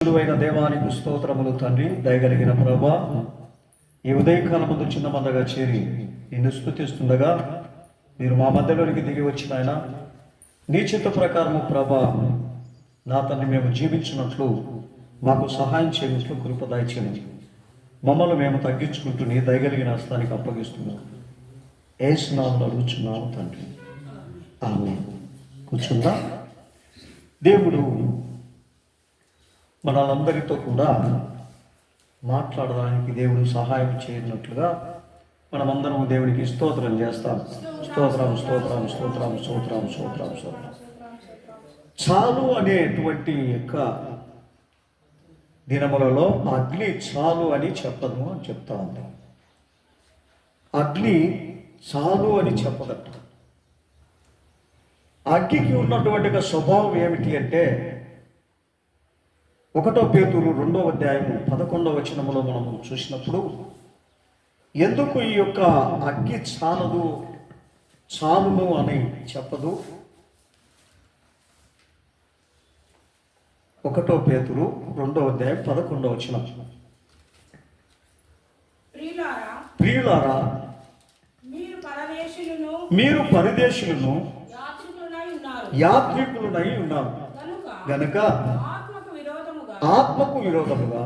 విలువైన దేవానికి స్తోత్రములు తండ్రి. దయగలిగిన ప్రభా, ఈ ఉదయకాలమందు చిన్న మందగా చేరి నిన్ను స్తుతిస్తుండగా మీరు మా మధ్యలోనికి దిగి వచ్చిన ఆయన నీ చిత్త ప్రకారము ప్రభా నా తండ్రి మేము జీవించినట్లు మాకు సహాయం చేయనట్లు కృప దయచేయండి. మమ్మల్ని మేము తగ్గించుకుంటూ నీ దయగలిగిన హస్తానికి అప్పగిస్తున్నాం. యేసు నామములో అడుగుచున్నాము తండ్రి, ఆమేన్. కూర్చుందా. దేవుడు మనందరితో కూడా మాట్లాడడానికి దేవుడు సహాయం చేయనట్లుగా మనమందరం దేవునికి స్తోత్రం చేస్తాం. స్తోత్రం స్తోత్రం స్తోత్రం స్తోత్రం స్తోత్రం స్తోత్రం. చాలు అనేటువంటి యొక్క దినములలో అగ్ని చాలు అని చెప్పదు అని చెప్తా ఉంది. అగ్ని చాలు అని చెప్పదట. అగ్నికి ఉన్నటువంటి స్వభావం ఏమిటి అంటే 1 పేతురు 2వ అధ్యాయము 11వ వచనములో మనము చూసినప్పుడు ఎందుకు ఈ యొక్క అగ్గి చాలును అని చెప్పదు. 1 పేతురు 2వ అధ్యాయం 11వ వచనం. ప్రియులారా, మీరు పరదేశులను యాత్రికులనై ఉన్నారు గనుక ఆత్మకు విరోధముగా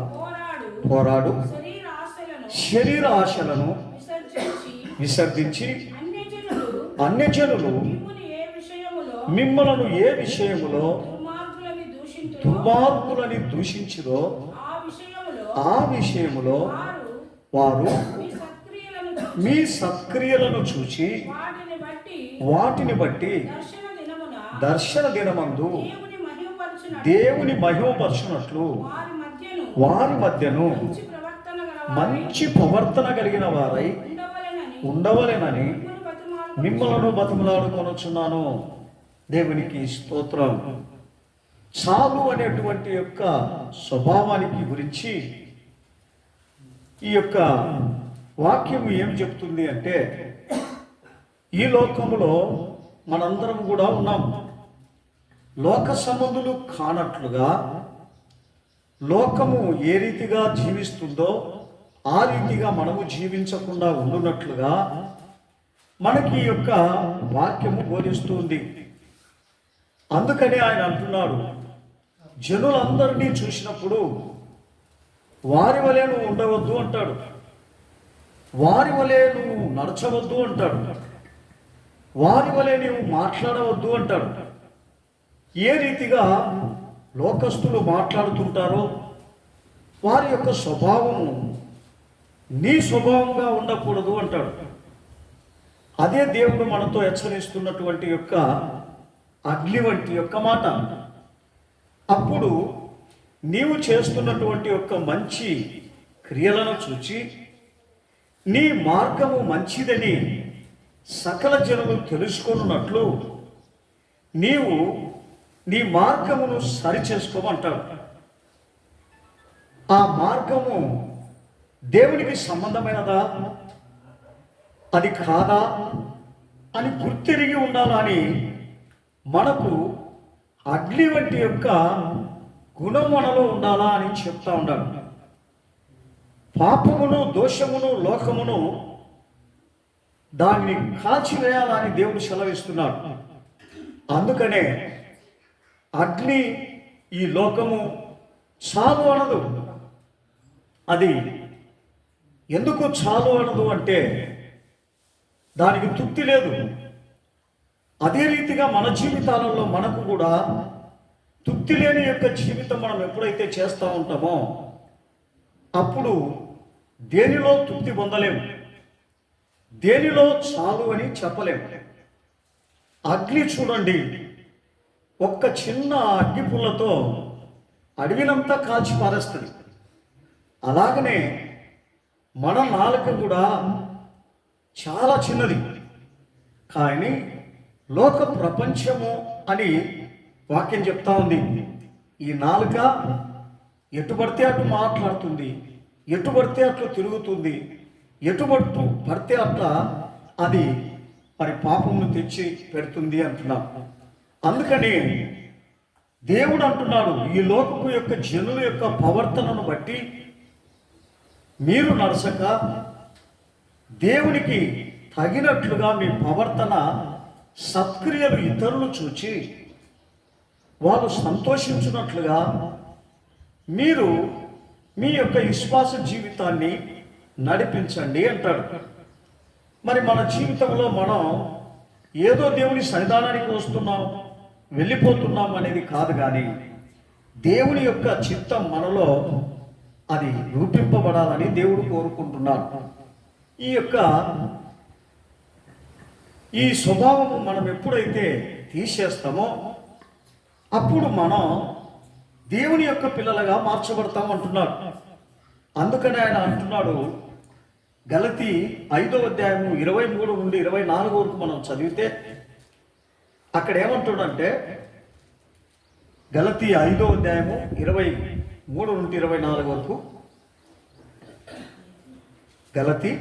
పోరాడు శరీర ఆశలను విసర్జించి అన్యజనులు మిమ్మలను ఏ విషయములో దుర్మార్గులని దూషించుదో ఆ విషయములో వారు మీ సత్క్రియలను చూచి వాటిని బట్టి దర్శన దినమందు దేవుని మహిమపరచునట్లు వారి మధ్యను మంచి ప్రవర్తన కలిగిన వారై ఉండవలెనని మిమ్మలను బతిమలాడుకొనుచున్నాను. దేవునికి స్తోత్రం. చాలు అనేటువంటి యొక్క స్వభావానికి గురించి ఈ యొక్క వాక్యం ఏమి చెప్తుంది అంటే, ఈ లోకములో మనందరం కూడా ఉన్నాం. లోక సంబంధులు కానట్లుగా లోకము ఏ రీతిగా జీవిస్తుందో ఆ రీతిగా మనము జీవించకుండా ఉండునట్లుగా మనకి ఈ యొక్క వాక్యము బోధిస్తుంది. అందుకని ఆయన అంటున్నాడు, జనులందరినీ చూసినప్పుడు వారి వలె నువ్వు ఉండవద్దు అంటాడు, వారి వలె నువ్వు నడచవద్దు అంటాడు, వారి వలె నీవు మాట్లాడవద్దు అంటాడు. ఏ రీతిగా లోకస్తులు మాట్లాడుతుంటారో వారి యొక్క స్వభావము నీ స్వభావంగా ఉండకూడదు అంటాడు. అదే దేవుడు మనతో హెచ్చరిస్తున్నటువంటి యొక్క అగ్ని వంటి యొక్క మాట. అప్పుడు నీవు చేస్తున్నటువంటి యొక్క మంచి క్రియలను చూచి నీ మార్గము మంచిదని సకల జనులు తెలుసుకొనున్నట్లు నీవు నీ మార్గమును సరిచేసుకోమంటాడు. ఆ మార్గము దేవునికి సంబంధమైనదా అది కాదా అని గుర్తిరిగి ఉండాలని మనకు అగ్ని వంటి యొక్క గుణం మనలో ఉండాలా అని చెప్తా ఉన్నాడు. పాపమును దోషమును లోకమును దాన్ని కాల్చివేయాలని దేవుడు సెలవిస్తున్నాడు. అందుకనే అగ్ని ఈ లోకము చాలు అనదు. అది ఎందుకు చాలు అనదు అంటే దానికి తృప్తి లేదు. అదే రీతిగా మన జీవితాలలో మనకు కూడా తృప్తి లేని యొక్క జీవితం మనం ఎప్పుడైతే చేస్తూ ఉంటామో అప్పుడు దేనిలో తృప్తి పొందలేము, దేనిలో చాలు అని చెప్పలేము. అగ్ని చూడండి, ఒక్క చిన్న అగ్గి పుల్లతో అడవినంతా కాల్చి పారేస్తుంది. అలాగనే మన నాలుక కూడా చాలా చిన్నది, కానీ లోక ప్రపంచము అని వాక్యం చెప్తా ఉంది. ఈ నాలుక ఎటు పడితే అటు మాట్లాడుతుంది, ఎటు పడితే అట్లు తిరుగుతుంది, ఎటు పడితే అట్లా అది మరి పాపమును తెచ్చి పెడుతుంది అంటున్నాం. అందుకని దేవుడు అంటున్నాడు, ఈ లోకపు యొక్క జనుల యొక్క ప్రవర్తనను బట్టి మీరు నడచక దేవునికి తగినట్లుగా మీ ప్రవర్తన సత్క్రియలు ఇతరులు చూచి వాళ్ళు సంతోషించినట్లుగా మీరు మీ యొక్క విశ్వాస జీవితాన్ని నడిపించండి అంటాడు. మరి మన జీవితంలో మనం ఏదో దేవుని సన్నిధానానికి వస్తున్నాం, వెళ్ళిపోతున్నాం అనేది కాదు, కానీ దేవుని యొక్క చిత్తం మనలో అది రూపింపబడాలని దేవుడు కోరుకుంటున్నాడు. ఈ స్వభావము మనం ఎప్పుడైతే తీసేస్తామో అప్పుడు మనం దేవుని యొక్క పిల్లలుగా మార్చబడతాం అంటున్నాడు. అందుకని ఆయన అంటున్నాడు, గలతీ 5వ అధ్యాయము 23 నుండి 24 వరకు మనం చదివితే అక్కడ ఏమంటాడంటే, గలతీ 5వ అధ్యాయము 23 నుండి 24 వరకు, గలతీ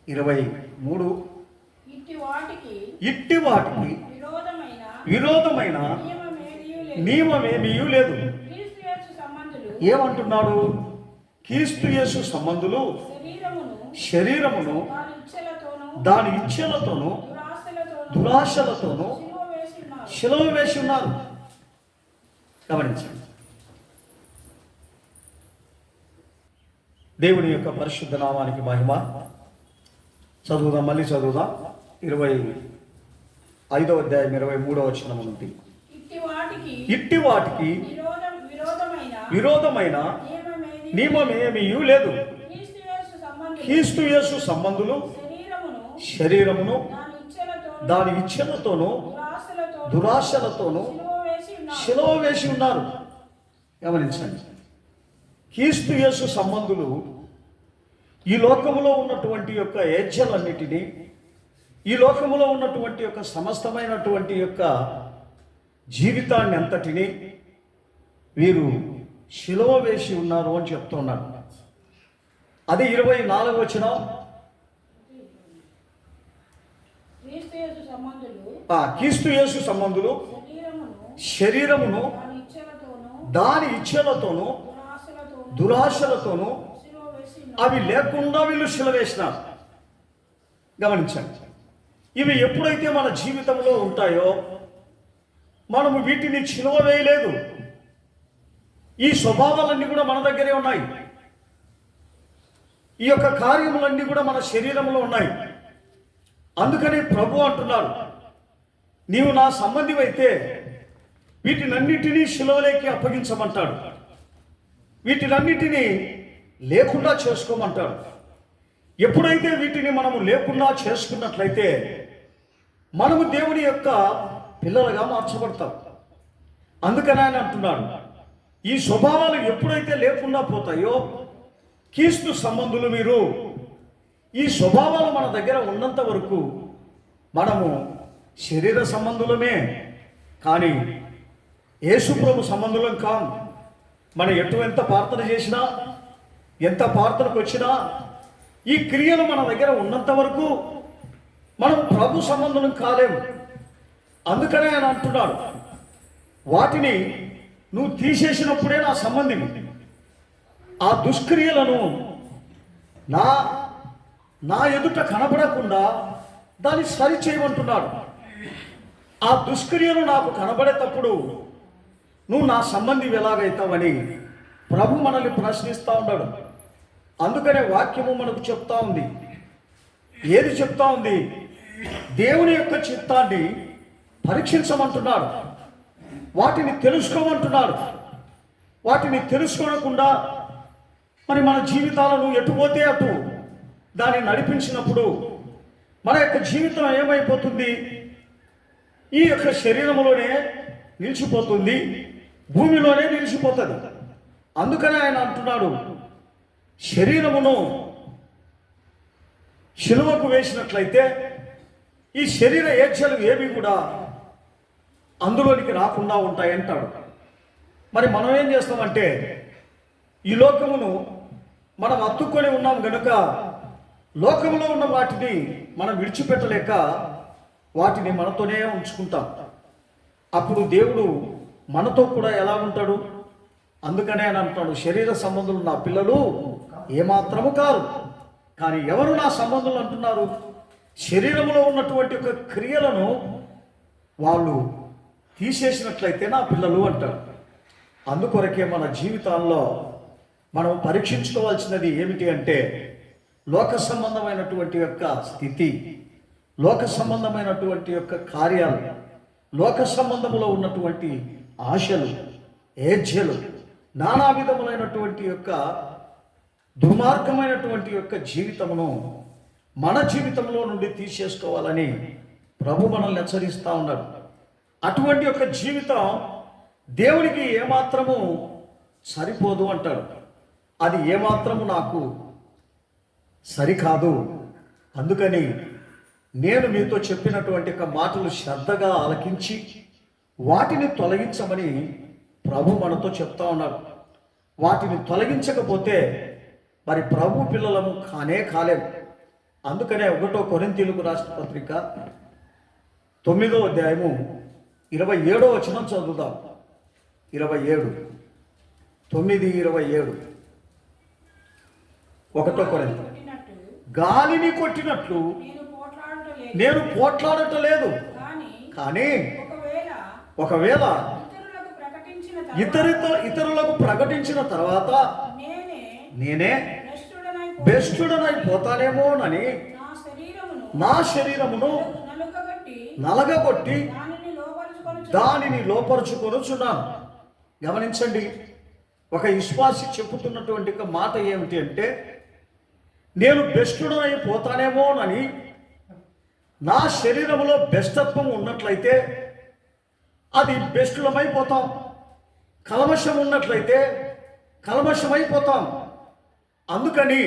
23, ఇట్టి వాటికి విరోధమైన నియమమేమీ లేదు. ఏమంటున్నాడు? క్రీస్తు యేసు సంబంధులు శరీరమును దాని ఇచ్ఛలతోనూ దురాశలతోనూ శిలువ వేసి ఉన్నారు. గమనించండి. దేవుని యొక్క పరిశుద్ధ నామానికి మహిమ. చదువుదాం, మళ్ళీ చదువుదాం. 25వ అధ్యాయం 23వ వచనం నుండి, ఇట్టి వాటికి విరోధమైన నియమమేమీ లేదు. క్రీస్తు యేసు సంబంధులు శరీరమును దాని ఇచ్ఛలతోనూ దురాశలతోనూ శిలువ వేసి ఉన్నారు. గమనించండి. క్రీస్తు యేసు సంబంధులు ఈ లోకములో ఉన్నటువంటి యొక్క ఏజ్జలన్నిటినీ, ఈ లోకములో ఉన్నటువంటి యొక్క సమస్తమైనటువంటి యొక్క జీవితాన్ని అంతటినీ వీరు శిలువ వేసి ఉన్నారు అని చెప్తున్నాడు. అది 24వ వచనం. క్రీస్తు యేసు సంబంధులు శరీరమును దాని ఇచ్ఛలతోనూ దురాశలతోనూ అవి లేకుండా వీళ్ళు శిలువ వేసినారు. గమనించండి. ఇవి ఎప్పుడైతే మన జీవితంలో ఉంటాయో మనము వీటిని శిలువ వేయలేదు. ఈ స్వభావాలన్నీ కూడా మన దగ్గరే ఉన్నాయి. ఈ యొక్క కార్యములన్నీ కూడా మన శరీరంలో ఉన్నాయి. అందుకని ప్రభు అంటున్నారు, నీవు నా సంబంధివైతే వీటినన్నిటినీ శిలువలోకి అప్పగించమంటాడు. వీటినన్నిటినీ లేకుండా చేసుకోమంటాడు. ఎప్పుడైతే వీటిని మనము లేకుండా చేసుకున్నట్లయితే మనము దేవుని యొక్క పిల్లలుగా మార్చబడతాం. అందుకని ఆయన అంటున్నాడు, ఈ స్వభావాలు ఎప్పుడైతే లేకుండా పోతాయో, క్రీస్తు సంబంధులు మీరు, ఈ స్వభావాలు మన దగ్గర ఉన్నంత వరకు మనము శరీర సంబంధులమే, కానీ యేసుప్రభు సంబంధులం కాం. మనం ఎంత ప్రార్థన చేసినా, ఎంత ప్రార్థనకు వచ్చినా, ఈ క్రియలు మన దగ్గర ఉన్నంత వరకు మనం ప్రభు సంబంధులం కాలేము. అందుకనే ఆయన అంటున్నాడు, వాటిని నువ్వు తీసేసినప్పుడే నా సంబంధిని. ఆ దుష్క్రియలను నా ఎదుట కనబడకుండా దాన్ని సరి చేయమంటున్నాడు. ఆ దుష్క్రియలు నాకు కనబడేటప్పుడు నువ్వు నా సంబంధి ఎలాగైతావని ప్రభు మనల్ని ప్రశ్నిస్తూ ఉన్నాడు. అందుకనే వాక్యము మనకు చెప్తా ఉంది. ఏది చెప్తా ఉంది? దేవుని యొక్క చిత్తాన్ని పరీక్షించమంటున్నాడు. వాటిని తెలుసుకోమంటున్నాడు. వాటిని తెలుసుకోకుండా మరి మన జీవితాలను ఎటు పోతే అటు దాన్ని నడిపించినప్పుడు మన యొక్క జీవితం ఏమైపోతుంది? ఈ యొక్క శరీరంలోనే నిలిచిపోతుంది, భూమిలోనే నిలిచిపోతుంది. అందుకనే ఆయన అంటున్నాడు, శరీరమును శిలువకు వేసినట్లయితే ఈ శరీర ఏచ్ఛలు ఏవి కూడా అందులోనికి రాకుండా ఉంటాయంటాడు. మరి మనం ఏం చేస్తామంటే, ఈ లోకమును మనం అత్తుకొని ఉన్నాం గనుక లోకంలో ఉన్న వాటిని మనం విడిచిపెట్టలేక వాటిని మనతోనే ఉంచుకుంటాం. అప్పుడు దేవుడు మనతో కూడా ఎలా ఉంటాడు? అందుకనే ఆయన అంటాడు, శరీర సంబంధులు నా పిల్లలు ఏమాత్రము కారు, కానీ ఎవరు నా సంబంధులు అంటున్నారు? శరీరంలో ఉన్నటువంటి ఒక క్రియలను వాళ్ళు తీసేసినట్లయితే నా పిల్లలు అంటారు. అందుకొరకే మన జీవితాల్లో మనం పరీక్షించుకోవాల్సినది ఏమిటి అంటే, లోక సంబంధమైనటువంటి యొక్క స్థితి, లోక సంబంధమైనటువంటి యొక్క కార్యాలు, లోక సంబంధములో ఉన్నటువంటి ఆశలు, ఏజ్యలు, నానా విధములైనటువంటి యొక్క దుర్మార్గమైనటువంటి యొక్క జీవితమును మన జీవితంలో నుండి తీసేసుకోవాలని ప్రభు మనల్ని హెచ్చరిస్తూ ఉన్నాడు. అటువంటి యొక్క జీవితం దేవునికి ఏమాత్రము సరిపోదు అంటాడు. అది ఏమాత్రము నాకు సరికాదు. అందుకని నేను మీతో చెప్పినటువంటి ఒక మాటలు శ్రద్ధగా ఆలకించి వాటిని తొలగించమని ప్రభు మనతో చెప్తా ఉన్నాడు. వాటిని తొలగించకపోతే మరి ప్రభు పిల్లలము కాలేము. అందుకనే 1 కొరింథీయులకు రాసిన పత్రిక 9వ అధ్యాయము 27వ వచనం చదువుదాం. 9:27 1 కొరింథీ, గాలిని కొట్టినట్లు నేను పోట్లాడటలేదు, కానీ ఒకవేళ ఇతరులకు ప్రకటించిన తర్వాత నేనే బెస్టుడనైపోతానేమోనని నా శరీరమును నలగగొట్టి దానిని లోపరుచుకొనుచున్నాను. గమనించండి, ఒక విశ్వాసి చెప్పుతున్నటువంటి ఒక మాట ఏమిటి అంటే, నేను బెస్టుడనైపోతానేమోనని నా శరీరంలో బెస్టత్వం ఉన్నట్లయితే అది బెస్టులమైపోతాం. కల్మషం ఉన్నట్లయితే కల్మషమైపోతాం. అందుకని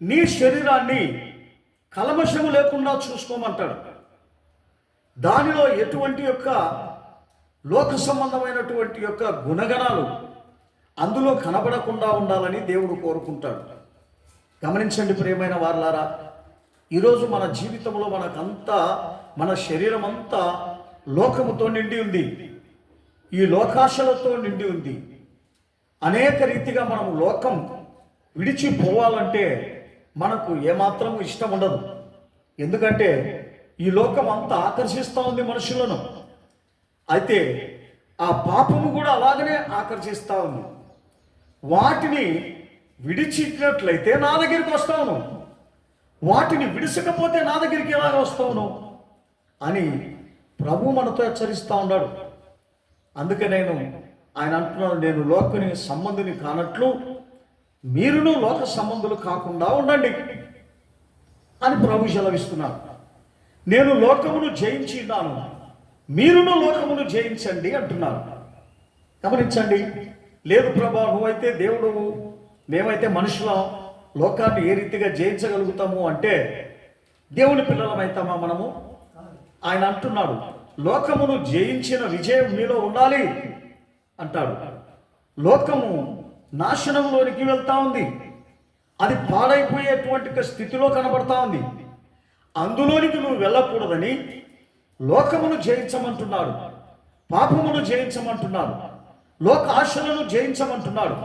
నీ శరీరాన్ని కల్మషము లేకుండా చూసుకోమంటాడు. దానిలో ఎటువంటి యొక్క లోక సంబంధమైనటువంటి యొక్క గుణగణాలు అందులో కనబడకుండా ఉండాలని దేవుడు కోరుకుంటాడు. గమనించండి ప్రియమైన వారలారా, ఈరోజు మన జీవితంలో మనకంతా మన శరీరం అంతా లోకముతో నిండి ఉంది, ఈ లోకాశలతో నిండి ఉంది. అనేక రీతిగా మనం లోకం విడిచిపోవాలంటే మనకు ఏమాత్రం ఇష్టం ఉండదు. ఎందుకంటే ఈ లోకం అంతా ఆకర్షిస్తూ ఉంది మనుషులను. అయితే ఆ పాపము కూడా అలాగనే ఆకర్షిస్తూ ఉంది. వాటిని విడిచినట్లయితే నా దగ్గరికి వస్తావును, వాటిని విడిచకపోతే నా దగ్గరికి ఎలాగ వస్తావును అని ప్రభు మనతో హెచ్చరిస్తూ ఉన్నాడు. అందుకే ఆయన అంటున్నాడు, నేను లోకుని సంబంధిని కానట్లు మీరును లోక సంబంధులు కాకుండా ఉండండి అని ప్రభు సెలవిస్తున్నాడు. నేను లోకమును జయించినాను, మీరును లోకమును జయించండి అంటున్నారు. గమనించండి, లేదు ప్రభా నువ్వైతే దేవుడు, మేమైతే మనుషులం, లోకాన్ని ఏ రీతిగా జయించగలుగుతాము అంటే దేవుని పిల్లలమైతామా మనము? ఆయన అంటున్నాడు, లోకమును జయించిన విజయం మీలో ఉండాలి అంటాడు. లోకము నాశనంలోనికి వెళ్తా ఉంది, అది పాడైపోయేటువంటి స్థితిలో కనబడతా ఉంది. అందులోనికి నువ్వు వెళ్ళకూడదని లోకమును జయించమంటున్నాడు, పాపమును జయించమంటున్నాడు, లోక ఆశలను జయించమంటున్నాడు.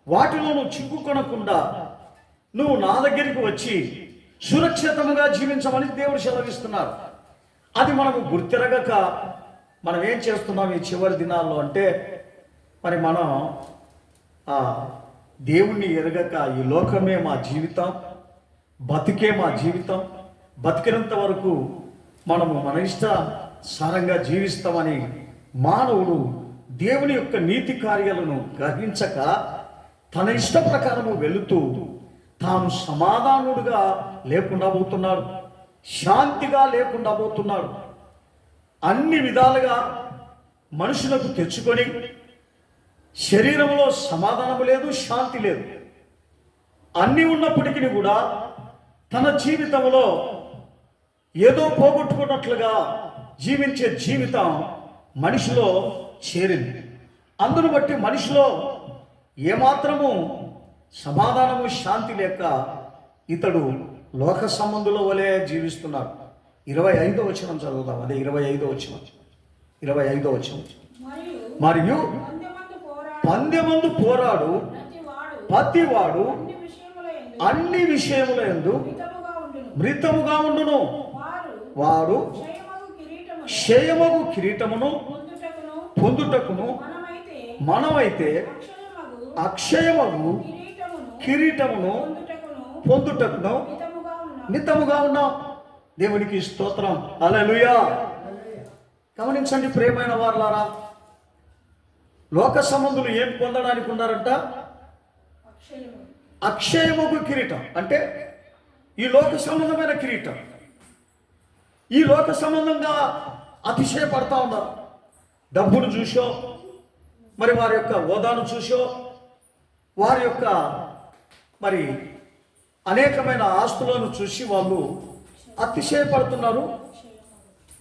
వాటిలో నువ్వు చిక్కుకొనకుండా నువ్వు నా దగ్గరికి వచ్చి సురక్షితముగా జీవించమని దేవుడు సెలవిస్తున్నారు. అది మనము గుర్తిరగక మనం ఏం చేస్తున్నాం ఈ చివరి దినాల్లో అంటే, మరి మనం దేవుణ్ణి ఎరగక ఈ లోకమే మా జీవితం, బతికే మా జీవితం, బతికినంత వరకు మనము మన ఇష్టానుసారంగా జీవిస్తామని మానవుడు దేవుని యొక్క నీతి కార్యాలను గ్రహించక తన ఇష్ట ప్రకారము వెళుతూ తాను సమాధానుడుగా లేకుండా పోతున్నాడు, శాంతిగా లేకుండా పోతున్నాడు. అన్ని విధాలుగా మనుషులకు తెచ్చుకొని శరీరంలో సమాధానము లేదు, శాంతి లేదు. అన్నీ ఉన్నప్పటికీ కూడా తన జీవితంలో ఏదో పోగొట్టుకున్నట్లుగా జీవించే జీవితం మనిషిలో చేరింది. అందును బట్టి మనిషిలో ఏమాత్రము సమాధానము, శాంతి లేక ఇతడు లోక సంబంధుల వలె జీవిస్తున్నాడు. 25వ వచనం చదువుదాం. అదే 25వ వచనం. మరియు పందెమందు పోరాడు ప్రతివాడు అన్ని విషయముల యందు మృతముగా ఉండును. వారు క్షయమగు కిరీటమును పొందుటకును మనమైతే అక్షయమగు కిరీటమును పొందుటకును మితముగా ఉన్నాం. దేవునికి స్తోత్రం. హల్లెలూయా. గమనించండి ప్రియమైన వారలారా, లోక సంబంధులు ఏం పొందడానికి ఉన్నారంట? అక్షయమగు కిరీటం. అంటే ఈ లోక సంబంధమైన కిరీటం. ఈ లోక సంబంధంగా అతిశయపడతా ఉన్నారు. డబ్బును చూసో, మరి వారి యొక్క హోదాను చూసో, వారి యొక్క మరి అనేకమైన ఆస్తులను చూసి వాళ్ళు అతిశయపడుతున్నారు,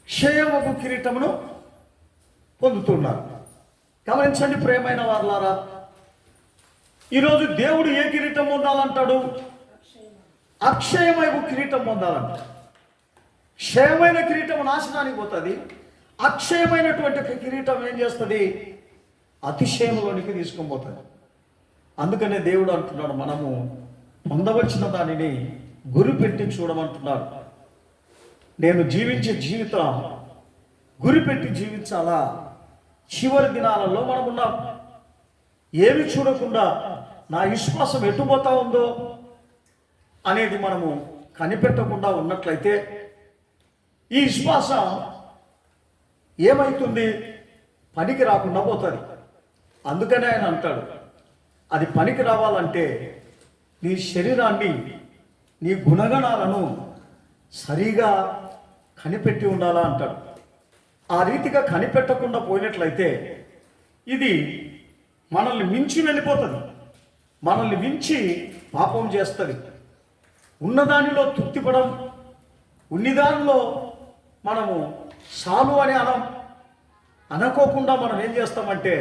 క్షయమగు కిరీటమును పొందుతున్నారు. గమనించండి ప్రియమైన వారలారా, ఈరోజు దేవుడు ఏ కిరీటం పొందాలంటాడు? అక్షయమగు కిరీటం పొందాలంట. క్షయమైన కిరీటం నాశనానికి పోతుంది. అక్షయమైనటువంటి కిరీటం ఏం చేస్తుంది? అతిశయంలోనికి తీసుకొని పోతుంది. అందుకనే దేవుడు అంటున్నాడు, మనము పొందవలసిన దానిని గురిపెట్టి చూడమంటున్నాడు. నేను జీవించే జీవితం గురిపెట్టి జీవించాలా? చివరి దినాలలో మనం ఉన్నాం. ఏమి చూడకుండా నా విశ్వాసం ఎట్టుపోతా ఉందో అనేది మనము కనిపెట్టకుండా ఉన్నట్లయితే ఈ విశ్వాసం ఏమవుతుంది? పనికి రాకుండా పోతుంది. అందుకనే ఆయన అంటాడు, అది పనికి రావాలంటే నీ శరీరాన్ని, నీ గుణగణాలను సరిగా కనిపెట్టి ఉండాలా అంటాడు. ఆ రీతిగా కనిపెట్టకుండా పోయినట్లయితే ఇది మనల్ని మించి వెళ్ళిపోతుంది. మనల్ని మించి పాపం చేస్తుంది. ఉన్నదానిలో తృప్తిపడం, ఉన్నదానిలో మనము చాలు అని అనుకోకుండా మనం ఏం చేస్తామంటే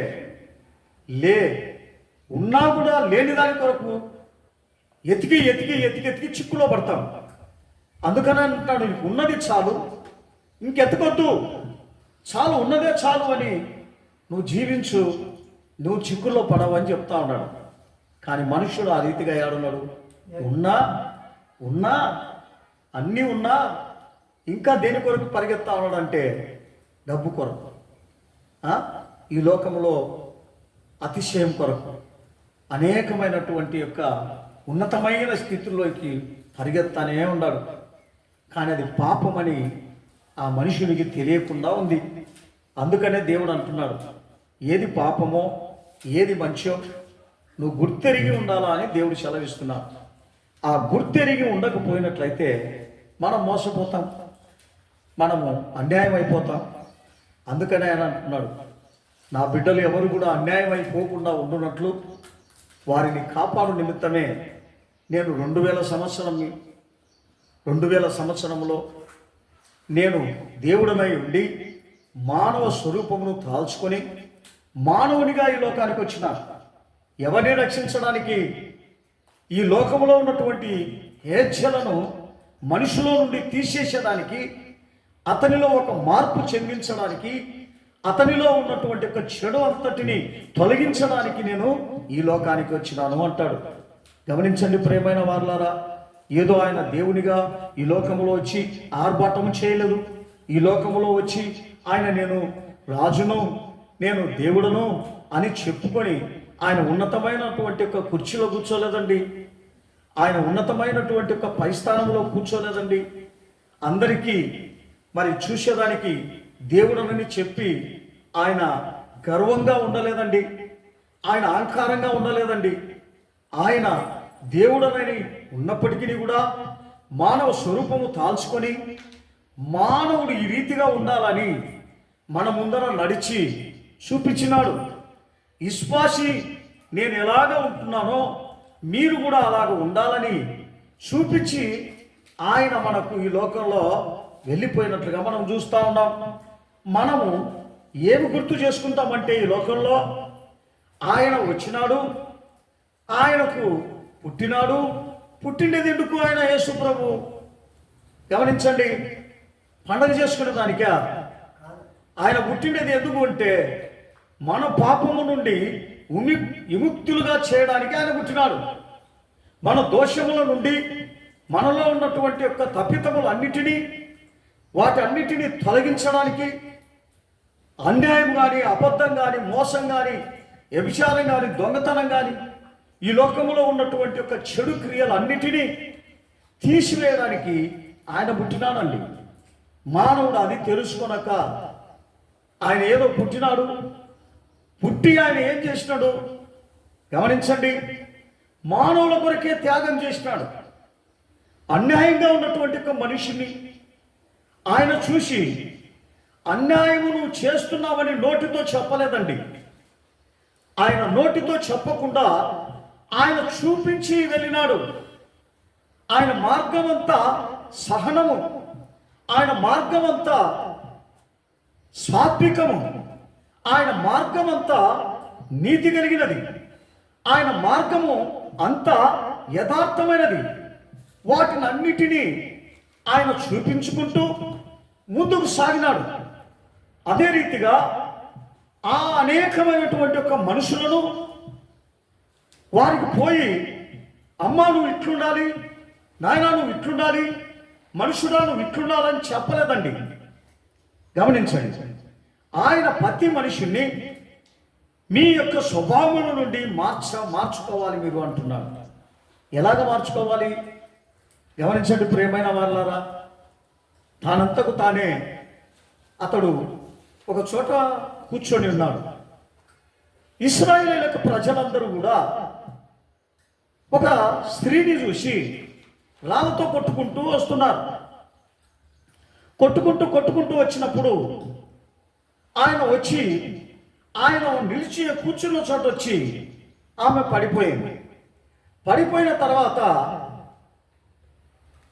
ఉన్నా కూడా లేని దాని కొరకు ఎతికి చిక్కులో పడతాం. అందుకని అంటాడు, ఉన్నది చాలు, ఇంకెతకొద్దు, చాలు, ఉన్నదే చాలు అని నువ్వు జీవించు, నువ్వు చిక్కుల్లో పడవు అని చెప్తా ఉన్నాడు. కానీ మనుషుడు ఆ రీతిగా ఏడున్నాడు? ఉన్నా అన్నీ ఉన్నా ఇంకా దేని కొరకు పరిగెత్తా ఉన్నాడంటే డబ్బు కొరకు, ఈ లోకంలో అతిశయం కొరకు, అనేకమైనటువంటి యొక్క ఉన్నతమైన స్థితుల్లోకి పరిగెత్తానే ఉన్నాడు. కానీ అది పాపమని ఆ మనుషునికి తెలియకుండా ఉంది. అందుకనే దేవుడు అంటున్నాడు, ఏది పాపమో ఏది మంచో నువ్వు గుర్తెరిగి ఉండాలా అని దేవుడు సెలవిస్తున్నాడు. ఆ గుర్తెరిగి ఉండకపోయినట్లయితే మనం మోసపోతాం, మనము అన్యాయం అయిపోతాం. అందుకనే ఆయన అంటున్నాడు, నా బిడ్డలు ఎవరు కూడా అన్యాయం అయిపోకుండా ఉండునట్లు వారిని కాపాడు నిమిత్తమే నేను 2000 సంవత్సరంలో నేను దేవుడనై ఉండి మానవ స్వరూపమును తాల్చుకొని మానవునిగా ఈ లోకానికి వచ్చిన. ఎవరిని రక్షించడానికి? ఈ లోకంలో ఉన్నటువంటి హేచ్ఛలను మనిషిలో నుండి తీసేసేదానికి, అతనిలో ఒక మార్పు చెందించడానికి, అతనిలో ఉన్నటువంటి ఒక చెడు అంతటిని తొలగించడానికి నేను ఈ లోకానికి వచ్చినాను అంటాడు. గమనించండి ప్రియమైన వారలారా, ఏదో ఆయన దేవునిగా ఈ లోకంలో వచ్చి ఆర్భాటము చేయలేదు. ఈ లోకంలో వచ్చి ఆయన నేను రాజును, నేను దేవుడును అని చెప్పుకొని ఆయన ఉన్నతమైనటువంటి ఒక కుర్చీలో కూర్చోలేదండి. ఆయన ఉన్నతమైనటువంటి ఒక పై స్థానంలో కూర్చోలేదండి. అందరికీ మరి చూసేదానికి దేవుడనని చెప్పి ఆయన గర్వంగా ఉండలేదండి. ఆయన అహంకారంగా ఉండలేదండి. ఆయన దేవుడనని ఉన్నప్పటికీ కూడా మానవ స్వరూపము తాల్చుకొని మానవుడు ఈ రీతిగా ఉండాలని మన ముందర నడిచి చూపించినాడు. విశ్వాసి నేను ఎలాగ ఉంటున్నానో మీరు కూడా అలాగ ఉండాలని చూపించి ఆయన మనకు ఈ లోకంలో వెళ్ళిపోయినట్లుగా మనం చూస్తూ ఉన్నాం. మనము ఏమి గుర్తు చేసుకుంటామంటే ఈ లోకంలో ఆయన వచ్చినాడు, ఆయనకు పుట్టినాడు. పుట్టిండేది ఎందుకు? ఆయన యేసు ప్రభు. గమనించండి, పండగ చేసుకునే దానికా? ఆయన పుట్టిండేది ఎందుకు అంటే మన పాపము నుండి విముక్తులుగా చేయడానికి ఆయన పుట్టినాడు. మన దోషముల నుండి, మనలో ఉన్నటువంటి యొక్క తప్పితములన్నిటినీ, వాటన్నిటినీ తొలగించడానికి, అన్యాయం కానీ, అబద్ధం కానీ, మోసం కానీ, వ్యభిచారం కానీ, దొంగతనం కానీ, ఈ లోకంలో ఉన్నటువంటి యొక్క చెడు క్రియలన్నిటినీ తీసివేయడానికి ఆయన పుట్టినాడండి. మానవుడు అది తెలుసుకొనక ఆయన ఏదో పుట్టినాడు, పుట్టి ఆయన ఏం చేసినాడు గమనించండి. మానవుల కొరకే త్యాగం చేసినాడు. అన్యాయంగా ఉన్నటువంటి ఒక మనిషిని ఆయన చూసి అన్యాయము నువ్వు చేస్తున్నావని నోటితో చెప్పలేదండి. ఆయన నోటితో చెప్పకుండా ఆయన చూపించి వెళ్ళినాడు. ఆయన మార్గమంతా సహనము, ఆయన మార్గమంతా సాత్వికము, ఆయన మార్గమంతా నీతి కలిగినది, ఆయన మార్గము అంతా యథార్థమైనది. వాటిని అన్నిటినీ ఆయన చూపించుకుంటూ ముందుకు సాగినాడు. అదే రీతిగా ఆ అనేకమైనటువంటి ఒక మనుషులను వారికి పోయి, అమ్మా నువ్వు ఇట్లుండాలి, నాయనా నువ్వు ఇట్లుండాలి, మనుషుడా నువ్వు ఇట్లుండాలని చెప్పలేదండి. గమనించండి, ఆయన ప్రతి మనిషిని మీ యొక్క స్వభావముల నుండి మార్చుకోవాలి మీరు అంటున్నాడు. ఎలాగ మార్చుకోవాలి గమనించండి ప్రియమైన వాళ్ళారా. తానంతకు తానే అతడు ఒక చోట కూర్చొని ఉన్నాడు. ఇశ్రాయేలీయుల ప్రజలందరూ కూడా ఒక స్త్రీని చూసి రాళ్ళతో కొట్టుకుంటూ వస్తున్నారు. కొట్టుకుంటూ వచ్చినప్పుడు ఆయన వచ్చి, ఆయన నిలిచి కూర్చున్న చోట వచ్చి ఆమె పడిపోయింది. పడిపోయిన తర్వాత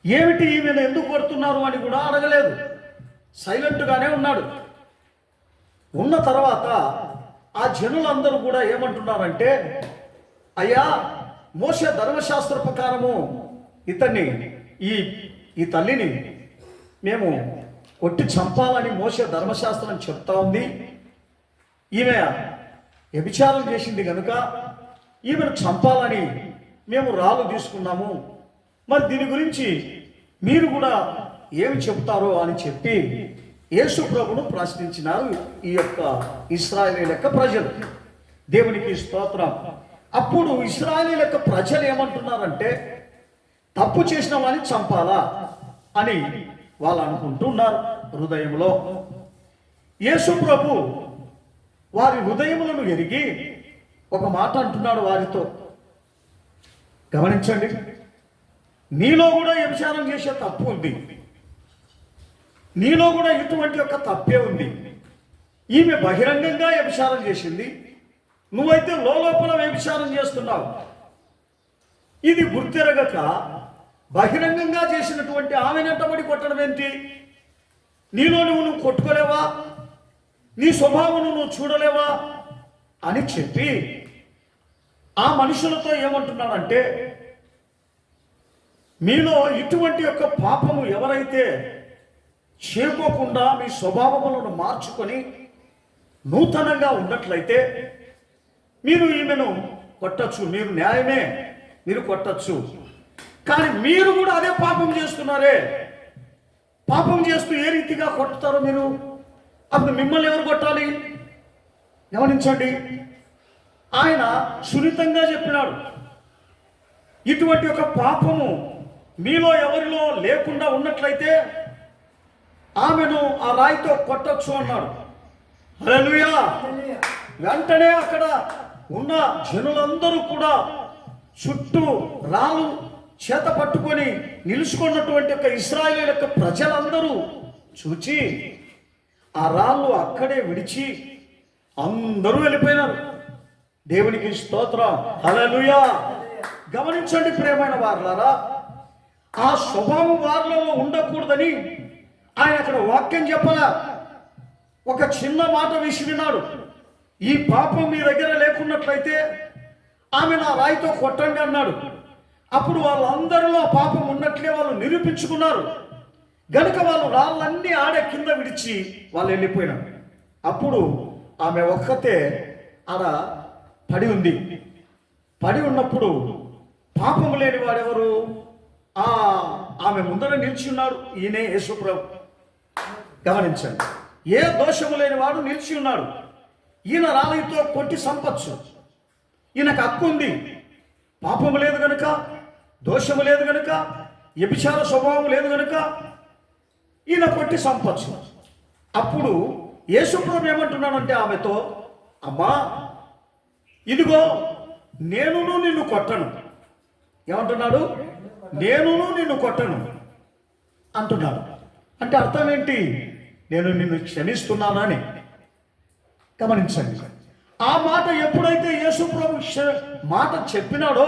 ఏమిటి ఈమెను ఎందుకు కొడుతున్నారు అని కూడా అడగలేదు, సైలెంట్గానే ఉన్నాడు. ఉన్న తర్వాత ఆ జనులందరూ కూడా ఏమంటున్నారంటే, అయ్యా మోషే ధర్మశాస్త్ర ప్రకారము ఇతన్ని ఈ తల్లిని మేము కొట్టి చంపాలని మోషే ధర్మశాస్త్రం చెప్తా ఉంది. ఈమె వ్యభిచారం చేసింది కనుక ఈమెను చంపాలని మేము రాళ్ళు తీసుకున్నాము. మరి దీని గురించి మీరు కూడా ఏమి చెప్తారో అని చెప్పి యేసు ప్రభును ప్రశ్నించినారు ఈ యొక్క ఇశ్రాయేలీయుల యొక్క ప్రజలు. దేవునికి స్తోత్రం. అప్పుడు ఇశ్రాయేలీయుల యొక్క ప్రజలు ఏమంటున్నారంటే, తప్పు చేసిన వాడిని చంపాలా అని వాళ్ళు అనుకుంటున్నారు హృదయంలో. యేసు ప్రభు వారి హృదయములను ఎరిగి ఒక మాట అంటున్నాడు వారితో. గమనించండి, నీలో కూడా వ్యభిచారం చేసే తప్పు ఉంది, నీలో కూడా ఇటువంటి యొక్క తప్పే ఉంది. ఈమె బహిరంగంగా వ్యభిచారం చేసింది, నువ్వైతే లోపల వ్యభిచారం చేస్తున్నావు. ఇది గుర్తెరగక బహిరంగంగా చేసినటువంటి ఆమెనంటబడి కొట్టడం ఏంటి? నీలో నువ్వు కొట్టుకోలేవా? నీ స్వభావం నువ్వు చూడలేవా అని చెప్పి ఆ మనుషులతో ఏమంటున్నాడంటే, మీలో ఇటువంటి యొక్క పాపము ఎవరైతే చేయకోకుండా మీ స్వభావములను మార్చుకొని నూతనంగా ఉన్నట్లయితే మీరు ఈమెను కొట్టచ్చు, మీరు న్యాయమే, మీరు కొట్టచ్చు. కానీ మీరు కూడా అదే పాపం చేస్తున్నారే. పాపం చేస్తూ ఏ రీతిగా కొట్టుతారో మీరు, అప్పుడు మిమ్మల్ని ఎవరు కొట్టాలి? గమనించండి, ఆయన సున్నితంగా చెప్పినాడు, ఇటువంటి ఒక పాపము మీలో ఎవరిలో లేకుండా ఉన్నట్లయితే ఆమెను ఆ రాయితో కొట్టచ్చు అన్నాడు. హల్లెలూయా. వెంటనే అక్కడ ఉన్న జనులందరూ కూడా చుట్టూ రాళ్ళు చేత పట్టుకొని నిలుచుకున్నటువంటి ఒక ఇశ్రాయేలీయుల యొక్క ప్రజలందరూ చూచి ఆ రాళ్ళు అక్కడే విడిచి అందరూ వెళ్ళిపోయినారు. దేవునికి స్తోత్రం. హల్లెలూయా. గమనించండి ప్రియమైన వారలారా, ఆ స్వభావం వారిలో ఉండకూడదని ఆయన అక్కడ వాక్యం చెప్పలా, ఒక చిన్న మాట విసిరినాడు. ఈ పాపం మీ దగ్గర లేకున్నట్లయితే ఆమె నా రాయితో కొట్టండి అన్నాడు. అప్పుడు వాళ్ళందరిలో పాపం ఉన్నట్లే వాళ్ళు నిరూపించుకున్నారు గనుక వాళ్ళు రాళ్ళన్నీ ఆడే కింద విడిచి వాళ్ళు వెళ్ళిపోయినారు. అప్పుడు ఆమె ఒక్కతే ఆడ పడి ఉంది. పడి ఉన్నప్పుడు పాపము లేని వాడెవరు? ఆమె ముందర నిలిచి ఉన్నాడు. ఈయనే యేసుప్రభు. గమనించండి, ఏ దోషము లేని వాడు నిలిచి ఉన్నాడు. ఈయన రాళ్ళతో కొట్టి సంపచ్చు. ఈయనకు హక్కు ఉంది. పాపము లేదు గనుక, దోషము లేదు గనుక, వ్యభిచార స్వభావం లేదు గనుక ఈయన కొట్టి సంపచ్చు. అప్పుడు యేసుప్రభు ఏమంటున్నాడంటే ఆమెతో, అమ్మా ఇదిగో నేనును నిన్ను కొట్టను. ఏమంటున్నాడు? నేనును నిన్ను కొట్టను అంటున్నాడు. అంటే అర్థం ఏంటి? నేను నిన్ను క్షమిస్తున్నానని. గమనించండి, ఆ మాట ఎప్పుడైతే యేసుప్రభు మాట చెప్పినాడో